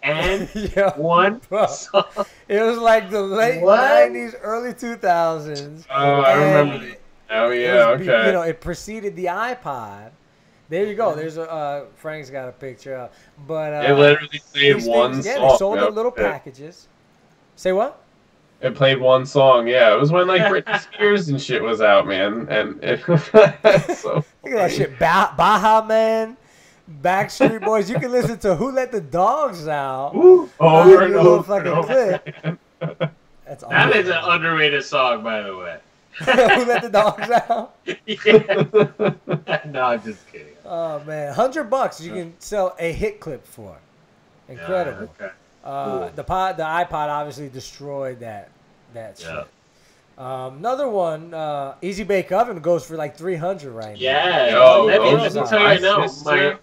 And Yo, one bro, song. it was like the late What? 90s, early 2000s. Oh, I and remember that. Oh, it yeah, was okay. it preceded the iPod. There you go. There's Frank's got a picture up. But It literally played these one things, song. yeah, they sold Yep. their little packages. Say what? It played one song, yeah. It was when, like, Britney Spears and shit was out, man. And so Look at that shit. Baha Man, Backstreet Boys. You can listen to Who Let the Dogs Out. Ooh, on over your and little over fucking and over clip. again. That's That awesome. is an underrated song, by the way. Who Let the Dogs Out? Yeah. No, I'm just kidding. Oh, man. $100 you can sell a hit clip for. Incredible. Okay. The iPod obviously destroyed that shit. Yeah. Another one, Easy Bake Oven goes for like $300 right now. Yeah. Yo, let me those tell are- you right now.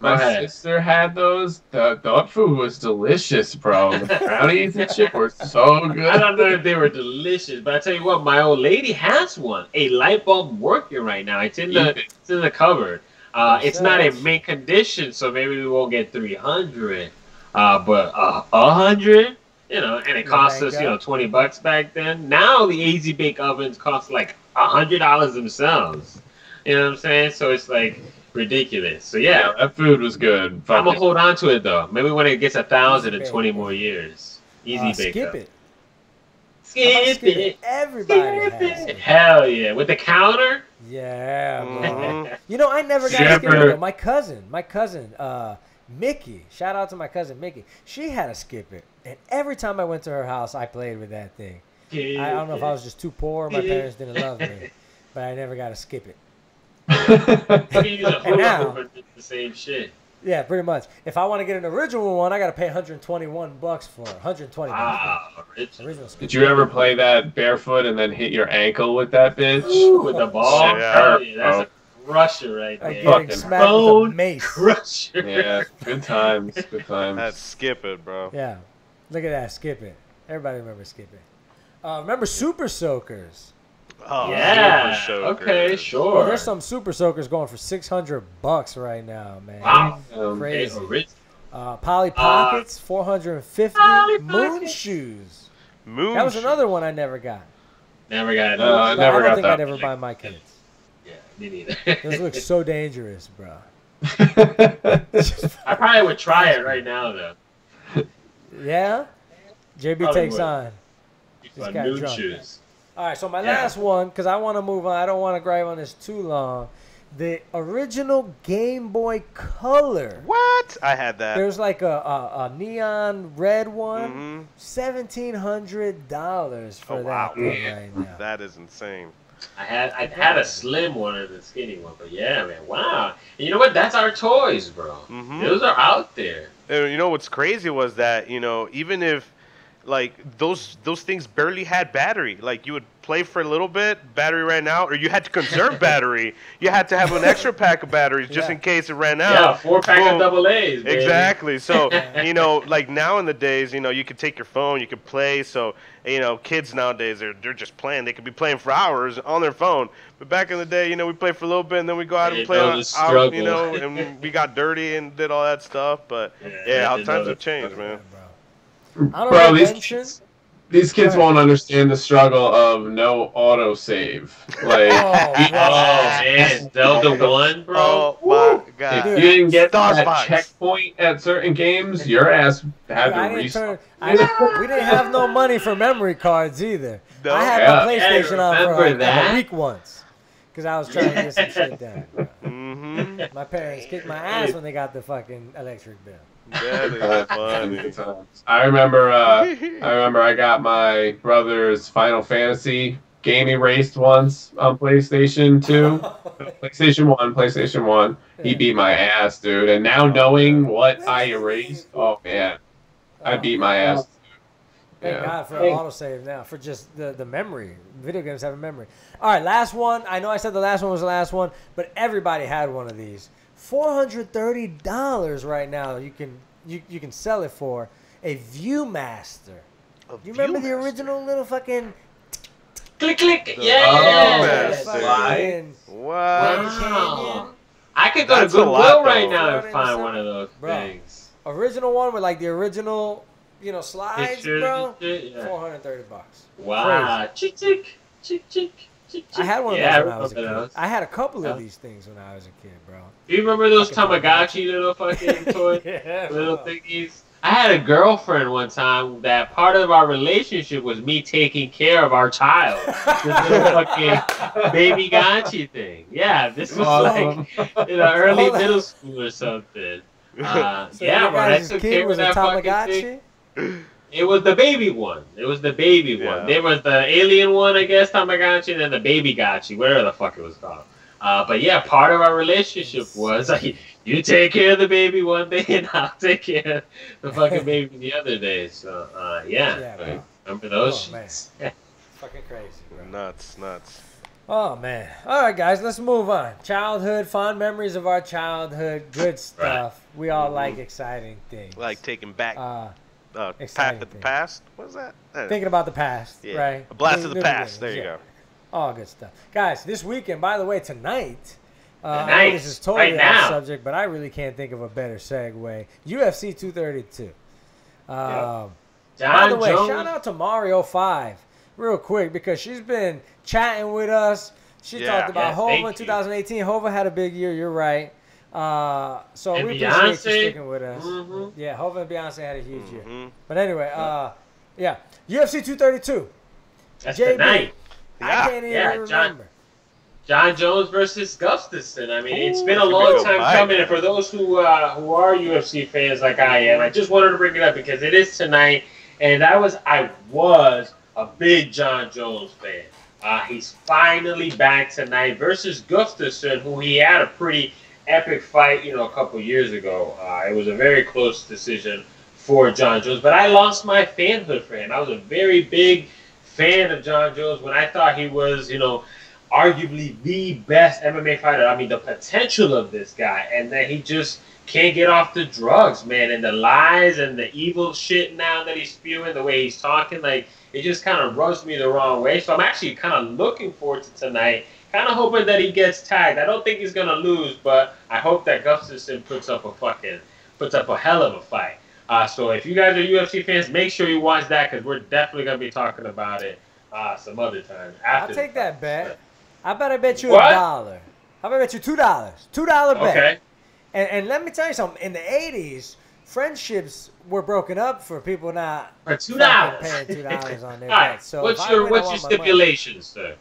My Go ahead. sister had those. The food was delicious, bro. The brownies and shit were so good. I don't know if they were delicious, but I tell you what, my old lady has one. A light bulb working right now. It's in the cupboard. It's not in mint condition, so maybe we won't get 300. But 100, and it cost us, $20 back then. Now the Easy Bake Ovens cost like $100 themselves. You know what I'm saying? So it's like ridiculous. So yeah, that food was good. I'm gonna hold on to it though. Maybe when it gets 1,000 in Easy 20 Bake. more years. Easy Bake Skip Oven. it. Skip Skip it. Everybody has Skip it. it. Hell yeah. With the counter? Yeah, bro. Mhm. I never got a skip it though. My cousin, Mickey. Shout out to my cousin Mickey. She had a skip it, and every time I went to her house, I played with that thing. I don't know if I was just too poor, or my parents didn't love me, but I never got to skip it. And now- the same shit. Yeah, pretty much. If I want to get an original one, I got to pay $121 for it. $120. Wow. Original skip. Did you ever play that barefoot and then hit your ankle with that bitch? With the ball? Yeah. Hell yeah. That's a crusher right Like there. getting Fucking smacked with a bone mace. crusher. Yeah, good times, good times. That's skip it, bro. Yeah. Look at that. Skip it. Everybody remember skip it. Remember Super Soakers? Oh, Yeah. Super Soakers. Okay, Well, sure. there's some Super Soakers going for $600 right now, man. Wow. Crazy. Okay, Polly Pockets, $450. Polly Moon Pockets. Shoes. Moon. That was another one I never got. Never got it. No, I But never I don't got think that. I'd ever buy my kids. Yeah, me neither. Those look so dangerous, bro. I probably would try it right now, though. Yeah? JB Probably takes would. on. On got noon drunk. shoes. All right, so my Yeah. last one, because I want to move on. I don't want to gripe on this too long. The original Game Boy Color. What? I had that. There's like a neon red one. Mhm. $1,700 for Oh, wow. that thing right now. That is insane. I had a slim one and a skinny one, but yeah, man, wow. And you know what? That's our toys, bro. Mhm. Those are out there. And you know what's crazy was that even if like those things barely had battery, like you would play for a little bit, battery ran out, or you had to conserve battery. You had to have an extra pack of batteries just Yeah. in case it ran out. Yeah, 4-pack Boom. of double A's, baby. Exactly. So, like now in the days, you could take your phone, you could play. So, kids nowadays, they're just playing. They could be playing for hours on their phone. But back in the day, we played for a little bit and then we go out and They play know out, the struggle. and we got dirty and did all that stuff. But they how know times the have changed, struggle. man. Bro. Bro, Honorable these mention. kids, these kids Go ahead. won't understand the struggle of no autosave. Like, Oh, Oh, man. Zelda 1, bro. Oh my God. If you didn't get Star that Fox. checkpoint at certain games, your ass had I to didn't restart. we didn't have no money for memory cards either. No? I had Yeah. my PlayStation on for remember like a that? week once. Because I was trying to get some shit done. Mm-hmm. My parents kicked my ass when they got the fucking electric bill. That is funny. I remember I got my brother's Final Fantasy game erased once on PlayStation 2. PlayStation 1. He beat my ass, dude. And now knowing what I erased, oh man, I beat my ass. Thank God for autosave now, for just the memory. Video games have a memory. All right, last one. I know I said the last one was the last one, but everybody had one of these. $430 right now. You can sell it for a ViewMaster. You remember the original little fucking Click, click. The Yes. ViewMaster. Wow. I could go to That's a lot, Goodwill right though. now and find one of those Bro. things. original one with like the original, slides, Pictures bro. and shit, yeah. $430. Wow. Chick, chick, chick, chick, chick, I had one of yeah, those when I was a kid. remember those. I had a couple Yeah. of these things when I was a kid, bro. Do you remember those Tamagotchi little fucking toys? Yeah, Little bro. thingies? I had a girlfriend one time that part of our relationship was me taking care of our child. This little fucking baby Gotchi thing. Yeah, this was like early middle school or something. So Yeah, your bro, I guys' took kid care of was a that fucking thing. Tamagotchi? It was the baby one. It was the baby one. Yeah. There was the alien one, I guess, Tamagotchi, and then the baby Gotchi, whatever the fuck it was called. But yeah, part of our relationship was like, you take care of the baby one day, and I'll take care of the fucking baby the other day. So Yeah, bro. remember those? Oh, man. shits? Fucking crazy, bro. Nuts. Oh, man. All right, guys, let's move on. Childhood, fond memories of our childhood, good stuff. We all like exciting things. Like taking back exciting Path of the thing. Past. What was that? Thinking about the past, Yeah. right? A blast New- of the new past. There beginnings, you yeah. go. All good stuff. Guys, this weekend, by the way, tonight, I know Tonight, this is totally right off now. subject, but I really can't think of a better segue. UFC 232. By John the way, Jones. shout out to Mario 5 real quick because she's been chatting with us. She Yeah. talked about Yes, Hova thank in you. 2018. Hova had a big year. You're right. So And we appreciate you Beyonce. sticking with us. Mhm. Yeah, Hova and Beyonce had a huge year. Mhm. But anyway, yeah, UFC 232. That's JB. tonight. I Yeah. can't even Yeah, John- remember. John Jones versus Gustafson. I mean, it's Ooh, been a that's a long good time fight. coming, and for those who are UFC fans like I am, I just wanted to bring it up because it is tonight, and I was a big John Jones fan. He's finally back tonight versus Gustafson, who he had a pretty epic fight, a couple years ago. It was a very close decision for John Jones, but I lost my fanhood for him. I was a very big fan of John Jones when I thought he was, arguably the best MMA fighter. I mean, the potential of this guy, and then he just can't get off the drugs, man, and the lies and the evil shit now that he's spewing, the way he's talking, like, it just kind of rubs me the wrong way. So I'm actually kind of looking forward to tonight, kind of hoping that he gets tagged. I don't think he's going to lose, but I hope that Gustafson puts up a hell of a fight. So if you guys are UFC fans, make sure you watch that because we're definitely going to be talking about it some other time. I'll take that bet. I bet you What? $1. How about I bet you $2? $2 bet. Okay. And let me tell you something. In the 80s, friendships were broken up for people not For fucking $2. paying $2 on their All right. bets. So What's if I your win, I what's want your my money. stipulations, sir?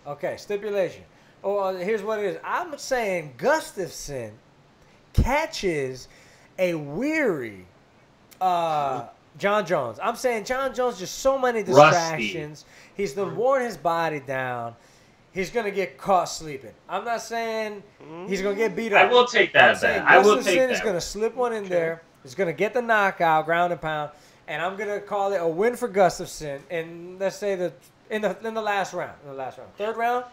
Okay, stipulation. Oh, here's what it is. I'm saying Gustafson catches a weary John Jones. I'm saying John Jones just so many distractions. He's been worn his body down. He's gonna get caught sleeping. I'm not saying he's gonna get beat up. I will take that I'm saying bet. I will Gustafson take is that. gonna slip one in there. He's gonna get the knockout, ground and pound, and I'm gonna call it a win for Gustafson. And let's say in the last round. Third round.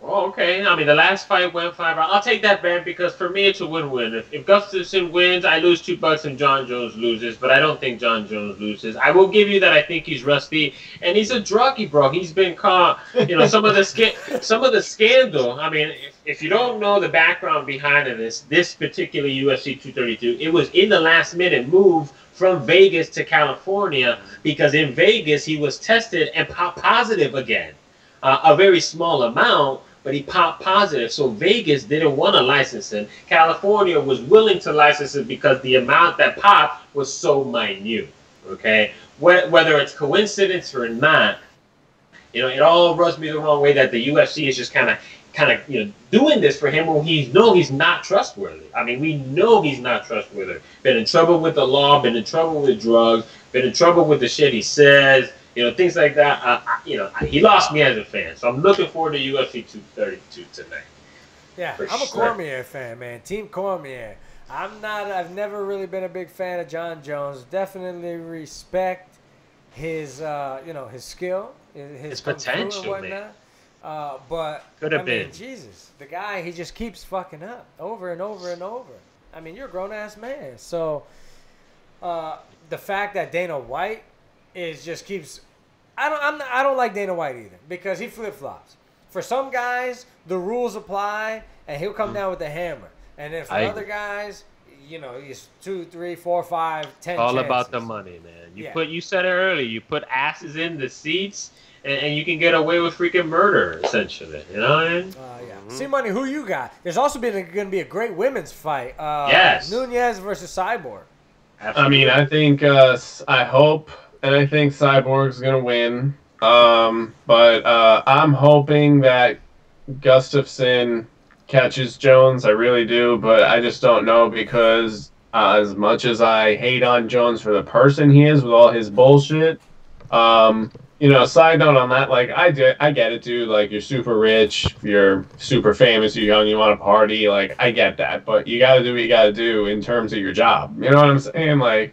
Oh, okay. I mean, the last fight went 5 rounds. I'll take that bet because for me it's a win-win. If Gustafson wins, I lose $2 and John Jones loses, but I don't think John Jones loses. I will give you that I think he's rusty and he's a druggie, bro. He's been caught, some of the scandal. I mean, if you don't know the background behind this particular UFC 232, it was in the last minute move from Vegas to California because in Vegas he was tested and positive again. A very small amount, but he popped positive. So Vegas didn't want to license him. California was willing to license him because the amount that popped was so minute. Okay, whether it's coincidence or not, it all rubs me the wrong way that the UFC is just kind of doing this for him when he's not trustworthy. I mean, we know he's not trustworthy. Been in trouble with the law, been in trouble with drugs, been in trouble with the shit he says, things like that. He lost me as a fan. So I'm looking forward to UFC 232 tonight. Yeah, I'm a Cormier fan, man. Team Cormier. I've never really been a big fan of John Jones. Definitely respect his, his skill, his potential, and whatnot. man. But could have been. Jesus, the guy, he just keeps fucking up over and over and over. I mean, you're a grown ass man. So the fact that Dana White just keeps, I don't like Dana White either because he flip flops. For some guys, the rules apply and he'll come down with the hammer. And then for other guys, he's 2, 3, 4, 5, 10. All chances. about the money, man. You said it earlier. You put asses in the seats. And you can get away with freaking murder, essentially. You know what I mean? Yeah. See, Money, who you got? There's also going to be a great women's fight. Yes. Nunez versus Cyborg. Absolutely. I mean, I think, I hope, and I think Cyborg's going to win. But I'm hoping that Gustafsson catches Jones. I really do, but I just don't know because as much as I hate on Jones for the person he is with all his bullshit, side note on that, like, I get it, dude. Like, you're super rich, you're super famous, you're young, you want to party. Like, I get that. But you got to do what you got to do in terms of your job. You know what I'm saying? Like,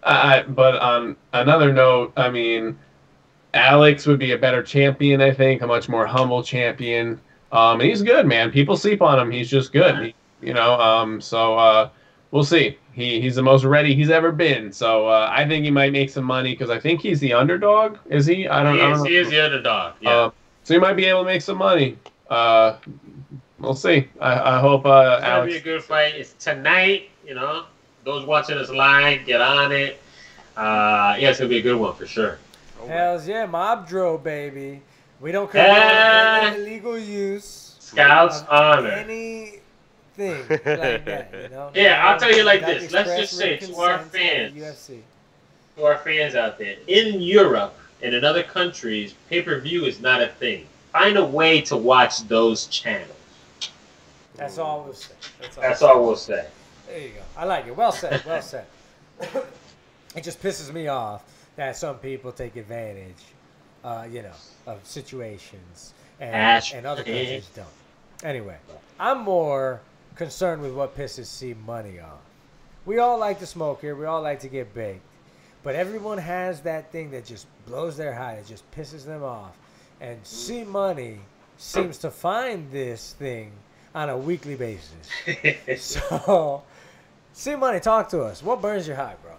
but on another note, I mean, Alex would be a better champion, I think, a much more humble champion. And he's good, man. People sleep on him. He's just good. So we'll see. He's the most ready he's ever been. So I think he might make some money because I think he's the underdog. Is he? I don't know. He is the underdog. Yeah. So he might be able to make some money. We'll see. I hope it's Alex. Gonna be a good fight. It's tonight. Those watching us live, get on it. It's gonna be a good one for sure. Hells yeah, Mob Dro, baby. We don't condone any illegal use. Scouts honor. Anything like that, Yeah, I'll tell you like this. Let's just say to our fans, out there, in Europe and in other countries, pay-per-view is not a thing. Find a way to watch those channels. That's all we'll say. That's all we'll say. There you go. I like it. Well said. Well said. It just pisses me off that some people take advantage, of situations and other countries don't. Anyway, I'm more concerned with what pisses C Money off. We all like to smoke here. We all like to get baked. But everyone has that thing that just blows their hide. It just pisses them off. And C Money seems to find this thing on a weekly basis. So, C Money, talk to us. What burns your high, bro?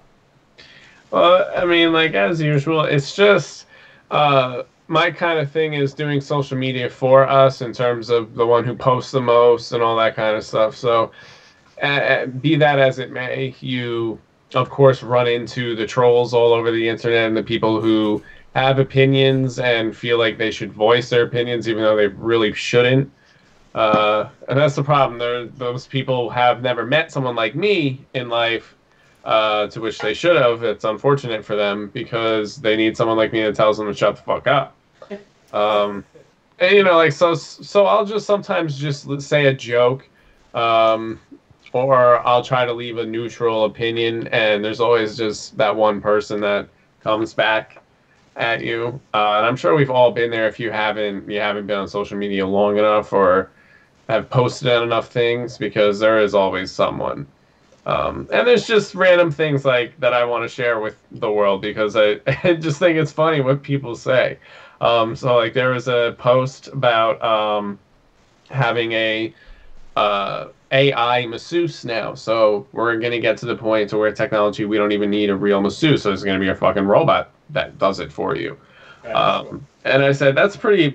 Well, I mean, like, as usual, it's just my kind of thing is doing social media for us in terms of the one who posts the most and all that kind of stuff. So, be that as it may, you, of course, run into the trolls all over the internet and the people who have opinions and feel like they should voice their opinions even though they really shouldn't. And that's the problem. Those people have never met someone like me in life, to which they should have. It's unfortunate for them because they need someone like me that tells them to shut the fuck up. And so I'll just sometimes just say a joke, or I'll try to leave a neutral opinion, and there's always just that one person that comes back at you. And I'm sure we've all been there if you haven't been on social media long enough or have posted on enough things, because there is always someone. And there's just random things like that I want to share with the world because I just think it's funny what people say. So like there was a post about having a AI masseuse now. So we're going to get to the point to where technology, we don't even need a real masseuse. So it's going to be a fucking robot that does it for you. And I said, that's pretty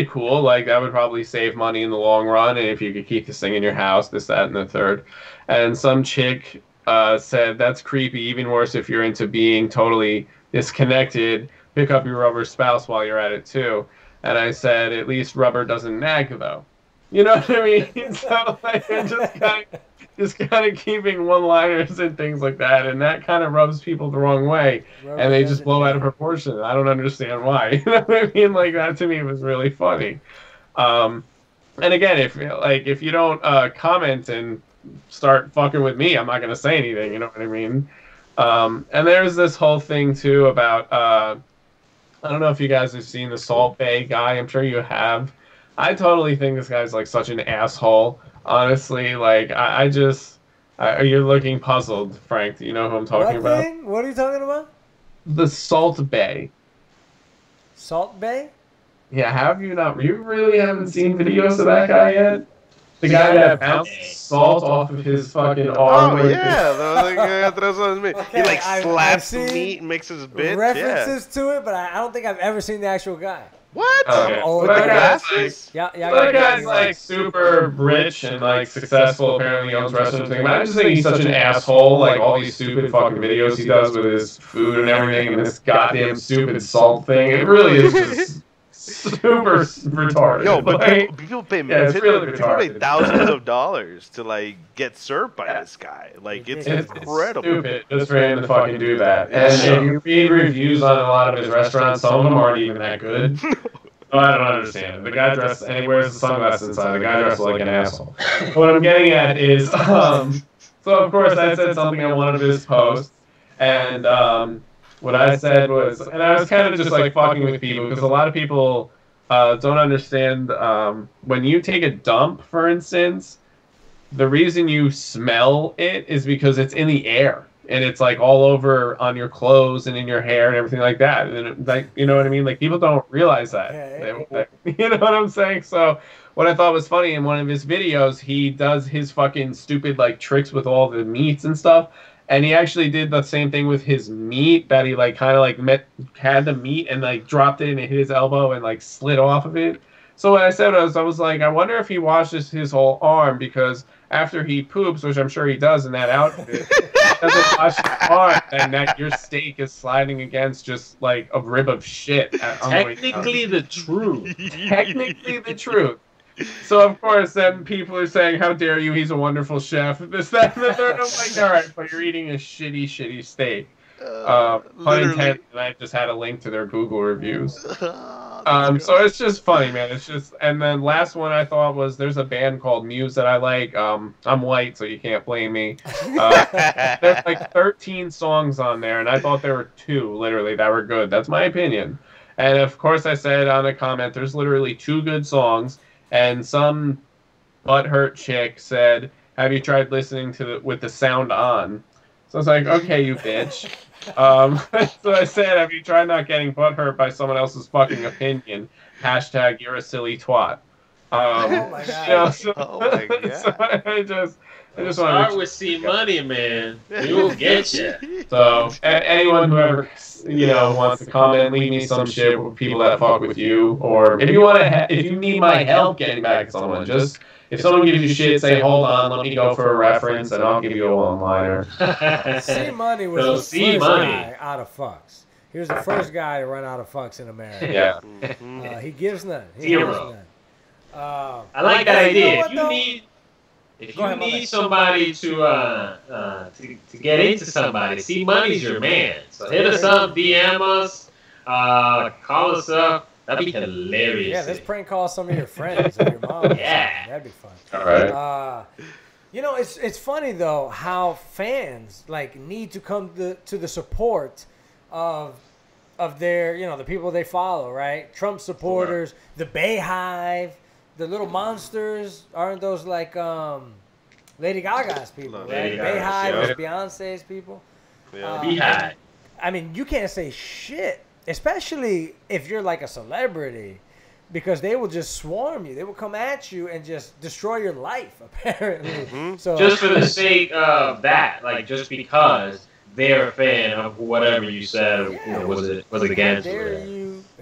cool. Like that would probably save money in the long run. And if you could keep this thing in your house, this, that, and the third. And some chick said, that's creepy. Even worse if you're into being totally disconnected, pick up your rubber spouse while you're at it too. and I said, at least rubber doesn't nag, though. You know what I mean? So like, I'm just kind of keeping one-liners and things like that, and that kind of rubs people the wrong way, and they just blow out of proportion. I don't understand why. You know what I mean? Like, that to me was really funny. And again, if you don't comment and start fucking with me, I'm not gonna say anything. You know what I mean? And there's this whole thing too about I don't know if you guys have seen the Salt Bay guy. I'm sure you have. I totally think this guy's like such an asshole. Honestly, like you're looking puzzled, Frank. Do you know who I'm talking about? What are you talking about? The Salt Bay. Salt Bay? Yeah, have you not? You really haven't seen videos of that guy yet? The guy that bounced salt off of his fucking arm. Oh, yeah. He like slaps I've meat and mixes bits. References to it, but I don't think I've ever seen the actual guy. What? Okay. Oh, That glasses? guy's like super rich and like successful. Apparently, he owns restaurants. But I just think he's such an asshole. Like all these stupid fucking videos he does with his food and everything, and this goddamn stupid salt thing. It really is just super retarded. Yo, but like, people pay really people pay retarded. thousands of dollars to like get served by this guy. Like it's incredible. It's stupid just for him to fucking do that. And if you read reviews on a lot of his restaurants, some of them aren't even that good. I don't understand. The guy dressed, and he wears the sunglasses inside. The guy dressed like an asshole. What I'm getting at is, so of course I said something on one of his posts, and what I said was, and I was kind of just like fucking with people because a lot of people don't understand when you take a dump, for instance, the reason you smell it is because it's in the air. And it's like all over on your clothes and in your hair and everything like that. And like, you know what I mean? Like people don't realize that. You know what I'm saying? So what I thought was funny in one of his videos, he does his fucking stupid like tricks with all the meats and stuff. And he actually did the same thing with his meat that he like kind of like had the meat and like dropped it and it hit his elbow and like slid off of it. So what I said was, I was like, I wonder if he washes his whole arm because after he poops, which I'm sure he does in that outfit, doesn't wash his arm, and that your steak is sliding against just like a rib of shit. Technically the truth. Technically the truth. So of course, then people are saying, "How dare you? He's a wonderful chef." This, that, and the third. I'm like, all right, but you're eating a shitty steak. Pun intended. I just had a link to their Google reviews. So it's just funny, man. It's just, and then last one I thought was there's a band called Muse that I like. I'm white, so you can't blame me. There's like 13 songs on there, and I thought there were 2 literally that were good. That's my opinion. And of course, I said on a comment, there's literally 2 good songs, and some butthurt chick said, "Have you tried listening to with the sound on?" So I was like, "Okay, you bitch." So I said, "Have you tried not getting butthurt by someone else's fucking opinion?" # you're a silly twat. Oh my god. You know, so, Oh my god. so I just Start want with C Money, man. We will get you. So anyone who ever wants to comment, leave me some shit with people that fuck with you, or if you want to, if you need my help getting back at someone, just if someone gives you shit, say, "Hold on, let me go for a reference, and I'll give you a one-liner." C Money was the first guy out of fucks. He was the first guy to run out of fucks in America. Yeah. He gives none. Zero. I like that idea. If you Go ahead, need somebody to get into somebody, C Money's your man. So hit us up, DM us, call us up. That'd be hilarious. Yeah, let's prank call some of your friends or your mom. Yeah. That'd be fun. All right. It's funny though how fans like need to come to the support of their the people they follow, right? Trump supporters, the Bayhive, the little monsters. Aren't those like Lady Gaga's people, right? Bayhive is Beyonce's people. Yeah. Beehive. I mean, you can't say shit, especially if you're like a celebrity, because they will just swarm you. They will come at you and just destroy your life, apparently. So Just for the sake of that, like just because they're a fan of whatever you said was against.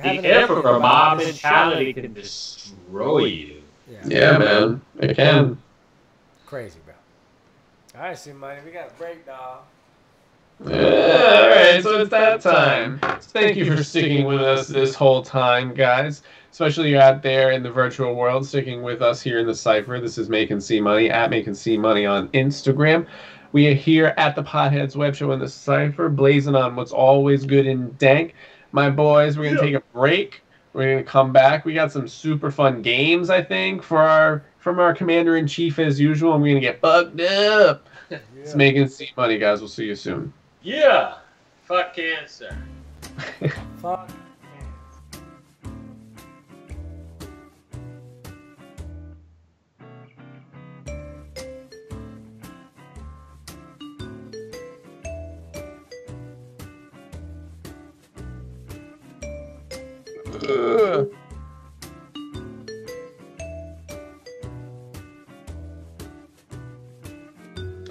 Be careful, for mob mentality can destroy you. Yeah, man. It can. Crazy, bro. All right, C Money, we got a break, dog. Yeah, all right, so it's that time. Thank you for sticking with us this whole time, guys. Especially you out there in the virtual world, sticking with us here in the Cypher. This is Making C Money, at Making C Money on Instagram. We are here at the Podheads Webshow in the Cypher, blazing on what's always good and dank. My boys, we're going to take a break. We're going to come back. We got some super fun games, I think, from our Commander-in-Chief as usual, and we're going to get bugged up. Yeah. It's Making C Money, guys. We'll see you soon. Yeah. Fuck cancer. Fuck.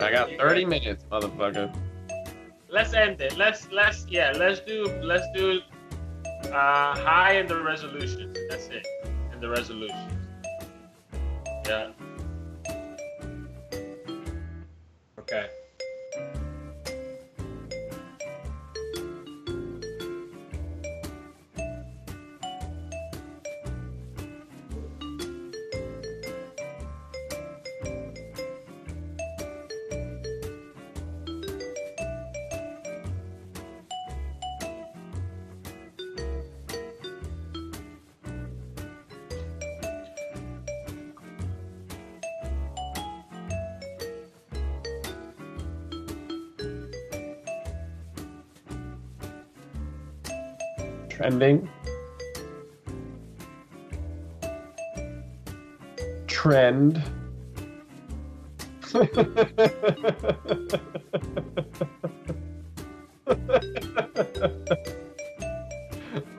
I got 30 minutes, motherfucker. Let's end it. Let's do high in the resolution. That's it. In the resolution. Yeah. Okay. Trending. Trend.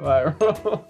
Viral.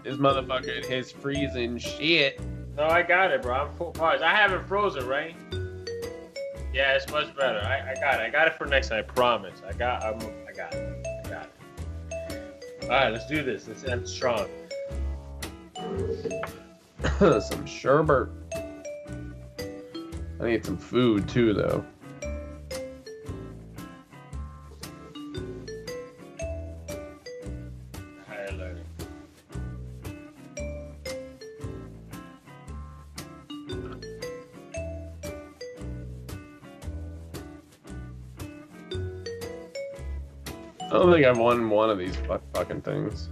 This motherfucker and his freezing shit. No, I got it, bro. I'm full parts. I haven't frozen, right? Yeah, it's much better. I got it. I got it for next time. I promise. I got it. All right, let's do this. Let's end strong. Some sherbet. I need some food too, though. I don't think I've won one of these fucking things.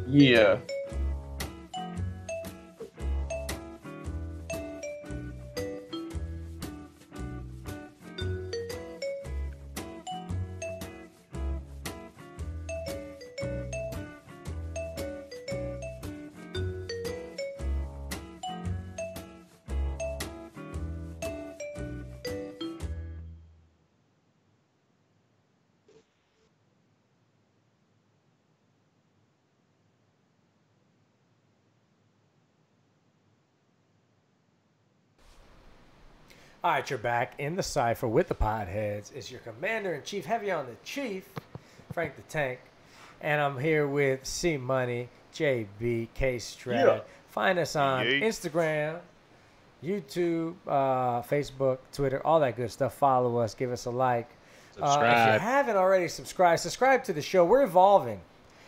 Yeah. All right, you're back in the Cypher with the Podheads. It's your Commander-in-Chief, heavy on the Chief, Frank the Tank. And I'm here with C Money, JB, K-Strat. Yeah. Find us on Instagram, YouTube, Facebook, Twitter, all that good stuff. Follow us, give us a like. Subscribe. If you haven't already subscribe to the show. We're evolving.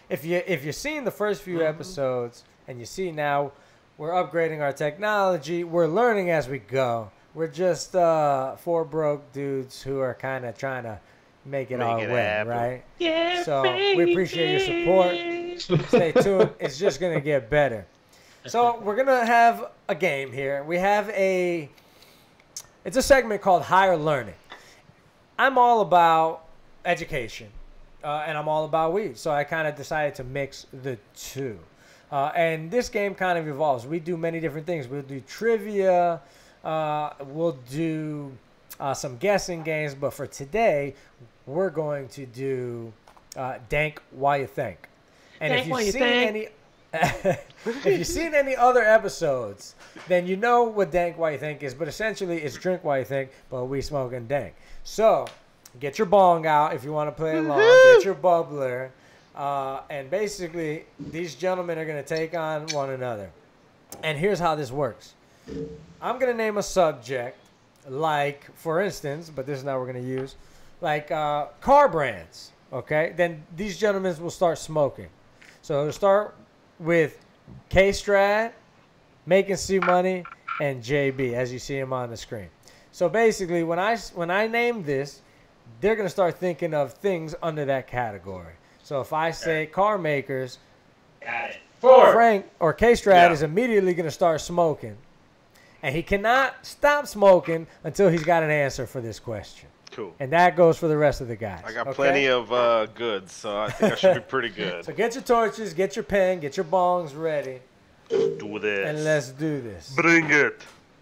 If you're seeing the first few episodes and you see now we're upgrading our technology, we're learning as we go. We're just four broke dudes who are kind of trying to make it our way, happen. Right? Yeah, so we appreciate your support. Stay tuned. It's just going to get better. So we're going to have a game here. We have it's a segment called Higher Learning. I'm all about education, and I'm all about weed. So I kind of decided to mix the two. And this game kind of evolves. We do many different things. We'll do trivia. We'll do some guessing games, but for today, we're going to do Dank While You Think. And if you've seen any, if you've seen any other episodes, then you know what Dank White Think is. But essentially, it's Drink White Think, but we smoking dank. So get your bong out if you want to play along. Get your bubbler. And basically, these gentlemen are going to take on one another. And here's how this works. I'm going to name a subject, like, for instance, but this is not what we're going to use, like car brands, okay? Then these gentlemen will start smoking. So it'll start with K-Strad, Making C Money, and JB, as you see him on the screen. So basically, when I name this, they're going to start thinking of things under that category. So if I say car makers, Got it. 4. Frank or K-Strad is immediately going to start smoking. And he cannot stop smoking until he's got an answer for this question. Cool. And that goes for the rest of the guys. I got plenty of goods, so I think I should be pretty good. So get your torches, get your pen, get your bongs ready. Do this. And let's do this. Bring it.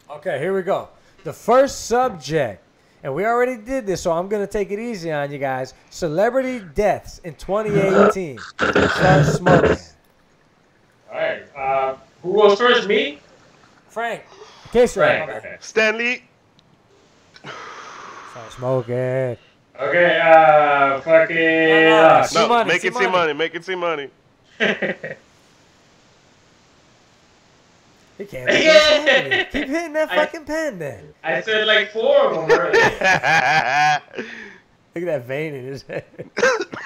Okay, here we go. The first subject, and we already did this, so I'm going to take it easy on you guys. Celebrity deaths in 2018. Start smoking. All right. Who goes first? Me? Frank. K-Strad. Okay. Stanley. Start smoking. Okay. Fucking. No, money, make it see money. Make it see money. He can't do that. Keep hitting that fucking pen then. I said like 4 of them earlier. Look at that vein in his head.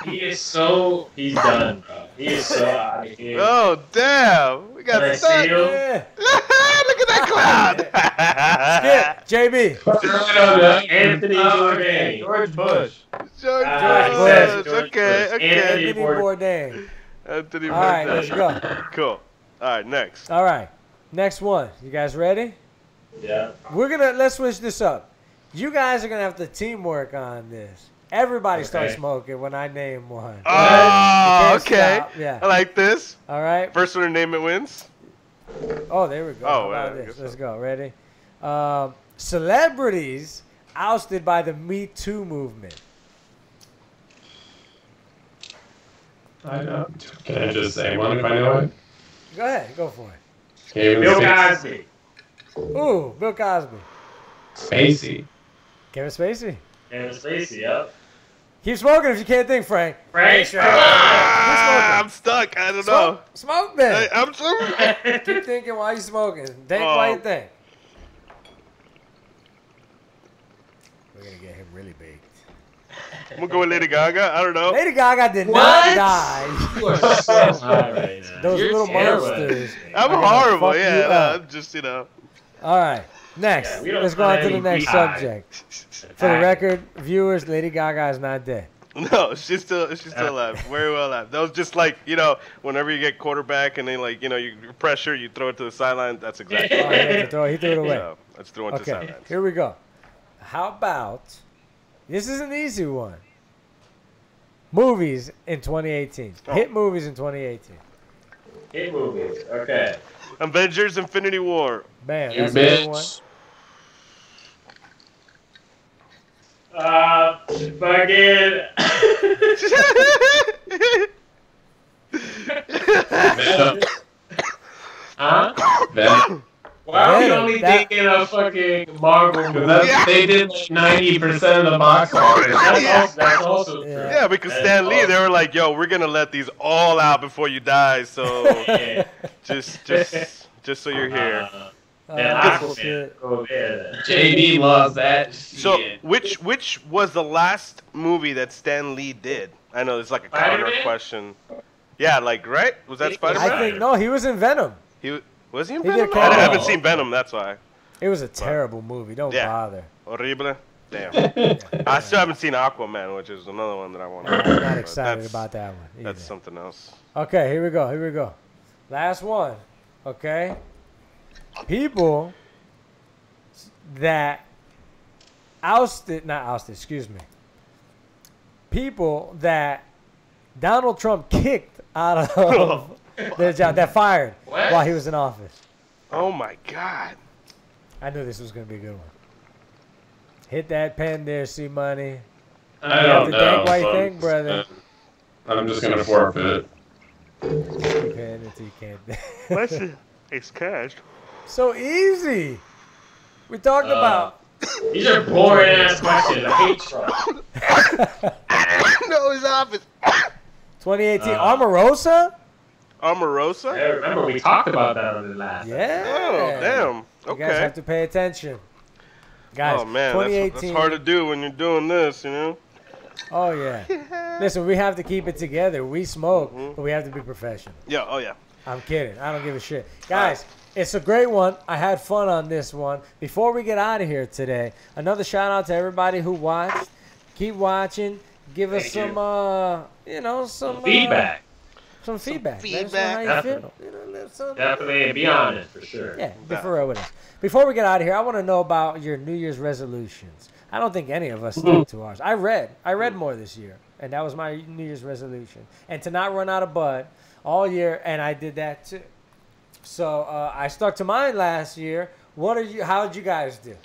He's done, bro. He is so out of here. Oh, damn. We got Can I stuck. see you? Yeah. Look at that cloud. Skip. JB. Anthony Bourdain. George Bush. George Bush. Bush. Okay, okay. Anthony Bourdain. Anthony All right, Bourdain. let's go. Cool. All right, next. All right. Next one. You guys ready? Yeah. Let's switch this up. You guys are going to have to teamwork on this. Everybody start smoking when I name one. Oh, okay. Stop. Yeah. I like this. All right. First one to name it wins. Oh, there we go. Oh, How about yeah, I this? guess Let's so. go. Ready? Celebrities ousted by the Me Too movement. I know. Can I just say one if I know it? Go ahead. Go for it. Kevin Bill Spacey. Cosby. Ooh, Bill Cosby. Spacey. Kevin Spacey. Kevin Spacey, yep. Keep smoking if you can't think, Frank. Frank. I'm stuck. I don't know. Smoke then. I'm sorry. Keep thinking while you smoking. Think Oh. while you think. We're going to get him really baked. I'm going to go with Lady Gaga. I don't know. Lady Gaga did What? not die. You are so high right now. Those You're little terrible. monsters. I'm gonna horrible. fuck you Yeah, up. I'm just, you know. All right. Next. Yeah, we don't Let's go on to want the any next high. subject. For the record, viewers, Lady Gaga is not dead. No, she's still alive. Very well alive. That was just like, you know, whenever you get quarterback and then, like, you know, you pressure, you throw it to the sideline. That's exactly Oh, right. he threw it away. So, let's throw it to the Okay, sideline. here we go. How about, this is an easy one. Movies in 2018. Hit movies in 2018. Hit movies. Okay. Avengers Infinity War. Bam, You that's a good one. bitch. Fucking. Venom. Huh? Venom. Why are we Venom, only that- thinking of fucking Marvel movies? They did like 90% of the box office. That's also true. Yeah. Yeah, because Stan Lee, they were like, yo, we're going to let these all out before you die. So Yeah. just so you're here. And Oh, Aquaman. shit. Go there. JB loves that So shit. which was the last movie that Stan Lee did? I know it's like a counter Spider-Man? question. Yeah, like, right? Was that Spider-Man? I think, no, he was in Venom. Was he in He did Venom? Venom. I haven't seen Venom, that's why. It was a terrible movie. Don't Yeah. bother. Horrible. Damn. I still haven't seen Aquaman, which is another one that I want to I'm not excited about that one either. That's something else. Okay, here we go. Last one. Okay. People that people that Donald Trump kicked out of their job, that fired What? while he was in office. Oh my God. I knew this was going to be a good one. Hit that pen there, C Money. I don't the know. dank white so thing, brother. I'm just gonna forfeit. Just keep hitting it till you can't. It's cashed. So easy. We talked about. These are boring ass questions. I hate Trump. No, his office. 2018 Omarosa? Omarosa? Yeah, remember we talked about that on the last. Yeah. Oh, damn. You guys Okay. have to pay attention. Guys, Oh man, 2018. that's hard to do when you're doing this, you know. Oh, yeah. Listen, we have to keep it together. We smoke, but we have to be professional. Yeah. Oh yeah. I'm kidding. I don't give a shit. Guys, it's a great one. I had fun on this one. Before we get out of here today, another shout out to everybody who watched. Keep watching. Give us some, some feedback. Some feedback. Let us know Feedback. how you feel. Definitely, be honest for sure. Yeah, be for real with us. Before we get out of here, I want to know about your New Year's resolutions. I don't think any of us stick to ours. I read more this year, and that was my New Year's resolution. And to not run out of bud all year, and I did that too. So I stuck to mine last year. How did you guys do?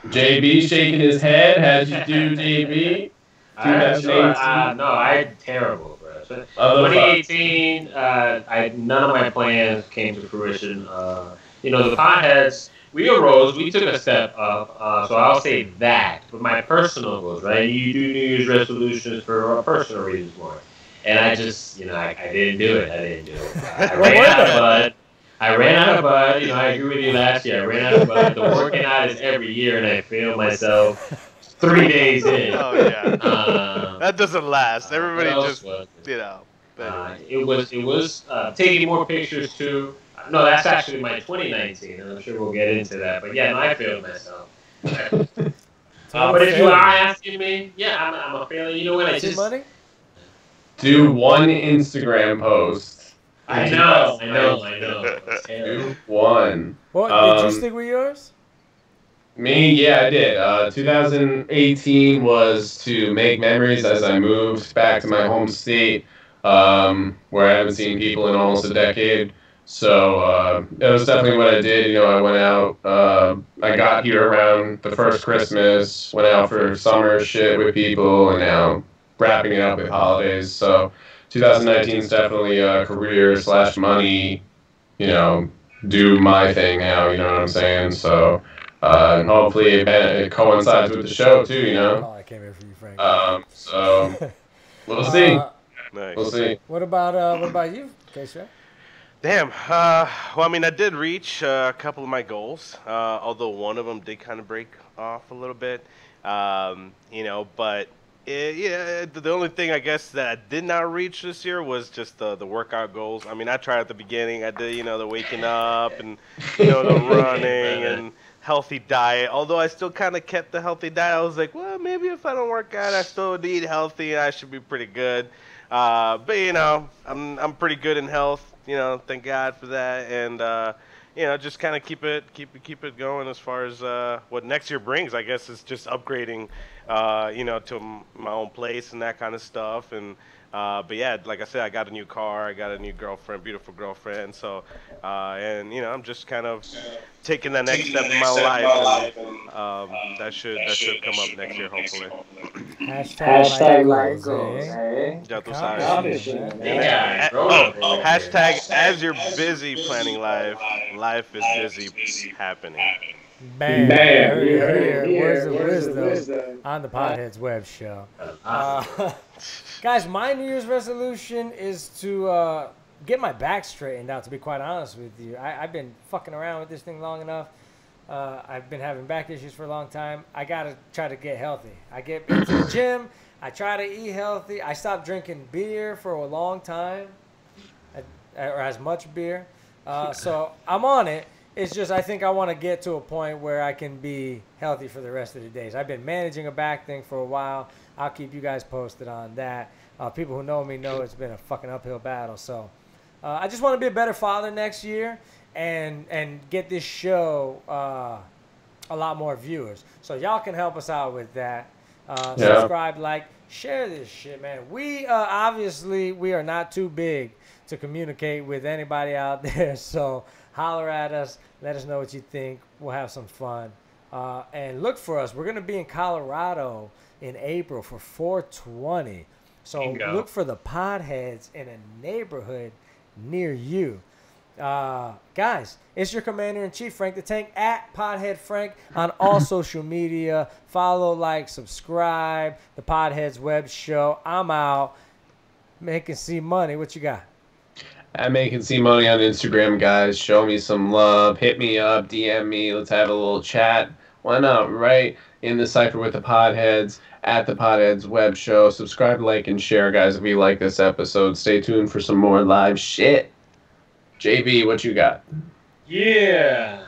JB shaking his head. How'd you do, JB? No, I did terrible, bro. So 2018, none of my plans came to fruition. The Podheads, we arose, we took a step up, so I'll say that. But my personal goals, right? You do New Year's resolutions for personal reasons more. And I just, I didn't do it. I ran out of bud. I agree with you last year. I ran out of bud. The working out is every year, and I feel myself 3 days in. Oh yeah. That doesn't last. Everybody just, It was taking more pictures too. No, that's actually my 2019, and I'm sure we'll get into that. But yeah, no, I failed myself. But if you are asking me, yeah, I'm a failure. You know what? I just do one Instagram post. I know. Do one. Did you stick with yours? Me, yeah, I did. 2018 was to make memories as I moved back to my home state, where I haven't seen people in almost a decade. So it was definitely what I did. I went out. I got here around the first Christmas, went out for summer shit with people, and now wrapping it up with holidays. So 2019 is definitely a career/money, do my thing now, you know what I'm saying? So and hopefully it coincides with the show too, Oh, I came here for you, Frank. So we'll see. Nice. We'll see. What about you, K-Stra? Damn. Well, I mean, I did reach a couple of my goals, although one of them did kind of break off a little bit. But the only thing I guess that I did not reach this year was just the workout goals. I mean, I tried at the beginning. I did, the waking up and, the running and healthy diet. Although I still kind of kept the healthy diet. I was like, well, maybe if I don't work out, I still would eat healthy. I should be pretty good. But I'm pretty good in health. Thank God for that. And just kind of keep it going as far as what next year brings. I guess it's just upgrading, to my own place and that kind of stuff. And but yeah, like I said, I got a new car, I got a new girlfriend, beautiful girlfriend. So I'm just kind of taking that next step in my life, and that should come up next year, hopefully. Hashtag life goals, eh? Ya tú sabes. Hashtag as you're busy planning life, life is busy happening. Bam. Words of wisdom on the Podheads Web Show. Guys, my New Year's resolution is to get my back straightened out, to be quite honest with you. I've been fucking around with this thing long enough. I've been having back issues for a long time. I got to try to get healthy. I get into the gym. I try to eat healthy. I stopped drinking beer for a long time, or as much beer. So I'm on it. It's just I think I want to get to a point where I can be healthy for the rest of the days. I've been managing a back thing for a while. I'll keep you guys posted on that. People who know me know it's been a fucking uphill battle. So I just want to be a better father next year and get this show a lot more viewers. So y'all can help us out with that. Subscribe, like, share this shit, man. We obviously we are not too big to communicate with anybody out there. So holler at us. Let us know what you think. We'll have some fun. And look for us. We're going to be in Colorado in April for 420. So Bingo. look for the Podheads in a neighborhood near you. Guys, it's your Commander-in-Chief, Frank the Tank, at Podhead Frank on all social media. Follow, like, subscribe, the Podheads Web Show. I'm out. Making C Money. What you got? I'm making C Money on Instagram, guys. Show me some love. Hit me up. DM me. Let's have a little chat. Why not? Right in the Cipher with the Podheads at the Podheads Web Show. Subscribe, like, and share, guys, if you like this episode. Stay tuned for some more live shit. JB, what you got? Yeah.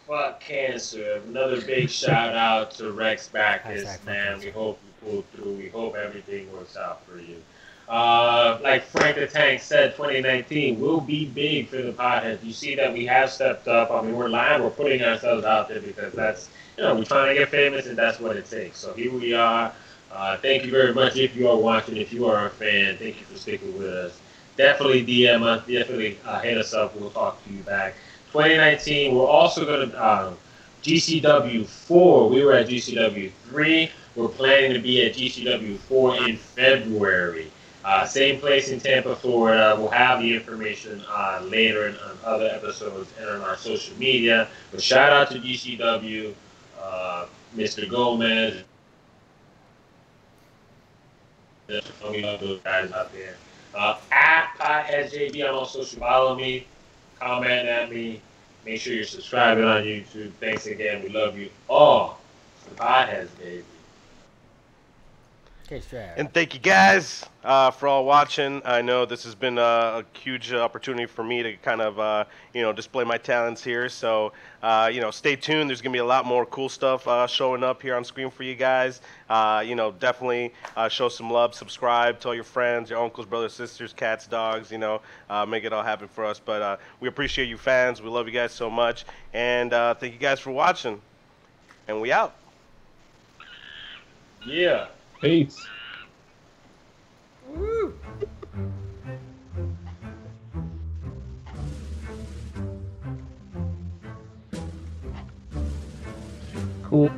Fuck cancer. Another big shout out to Rex Backus, man. We hope you pull through. We hope everything works out for you. Like Frank the Tank said, 2019 will be big for the Podheads. You see that we have stepped up. I mean, we're live. We're putting ourselves out there because that's, we're trying to get famous, and that's what it takes. So here we are. Thank you very much if you are watching. If you are a fan, thank you for sticking with us. Definitely DM us. Definitely hit us up. We'll talk to you back. 2019, we're also going to GCW 4. We were at GCW 3. We're planning to be at GCW 4 in February. Same place in Tampa, Florida. We'll have the information later on other episodes and on our social media. But shout out to GCW, Mr. Gomez. We love those guys out there. At PodheadsJB on all social. Follow me, comment at me. Make sure you're subscribing on YouTube. Thanks again. We love you all. It's the Podheads, baby. And thank you guys for all watching. I know this has been a huge opportunity for me to kind of display my talents here. So stay tuned. There's gonna be a lot more cool stuff showing up here on screen for you guys. Definitely show some love, subscribe, tell your friends, your uncles, brothers, sisters, cats, dogs. Make it all happen for us. But we appreciate you fans. We love you guys so much. And thank you guys for watching. And we out. Yeah. Peace. Woo. Cool.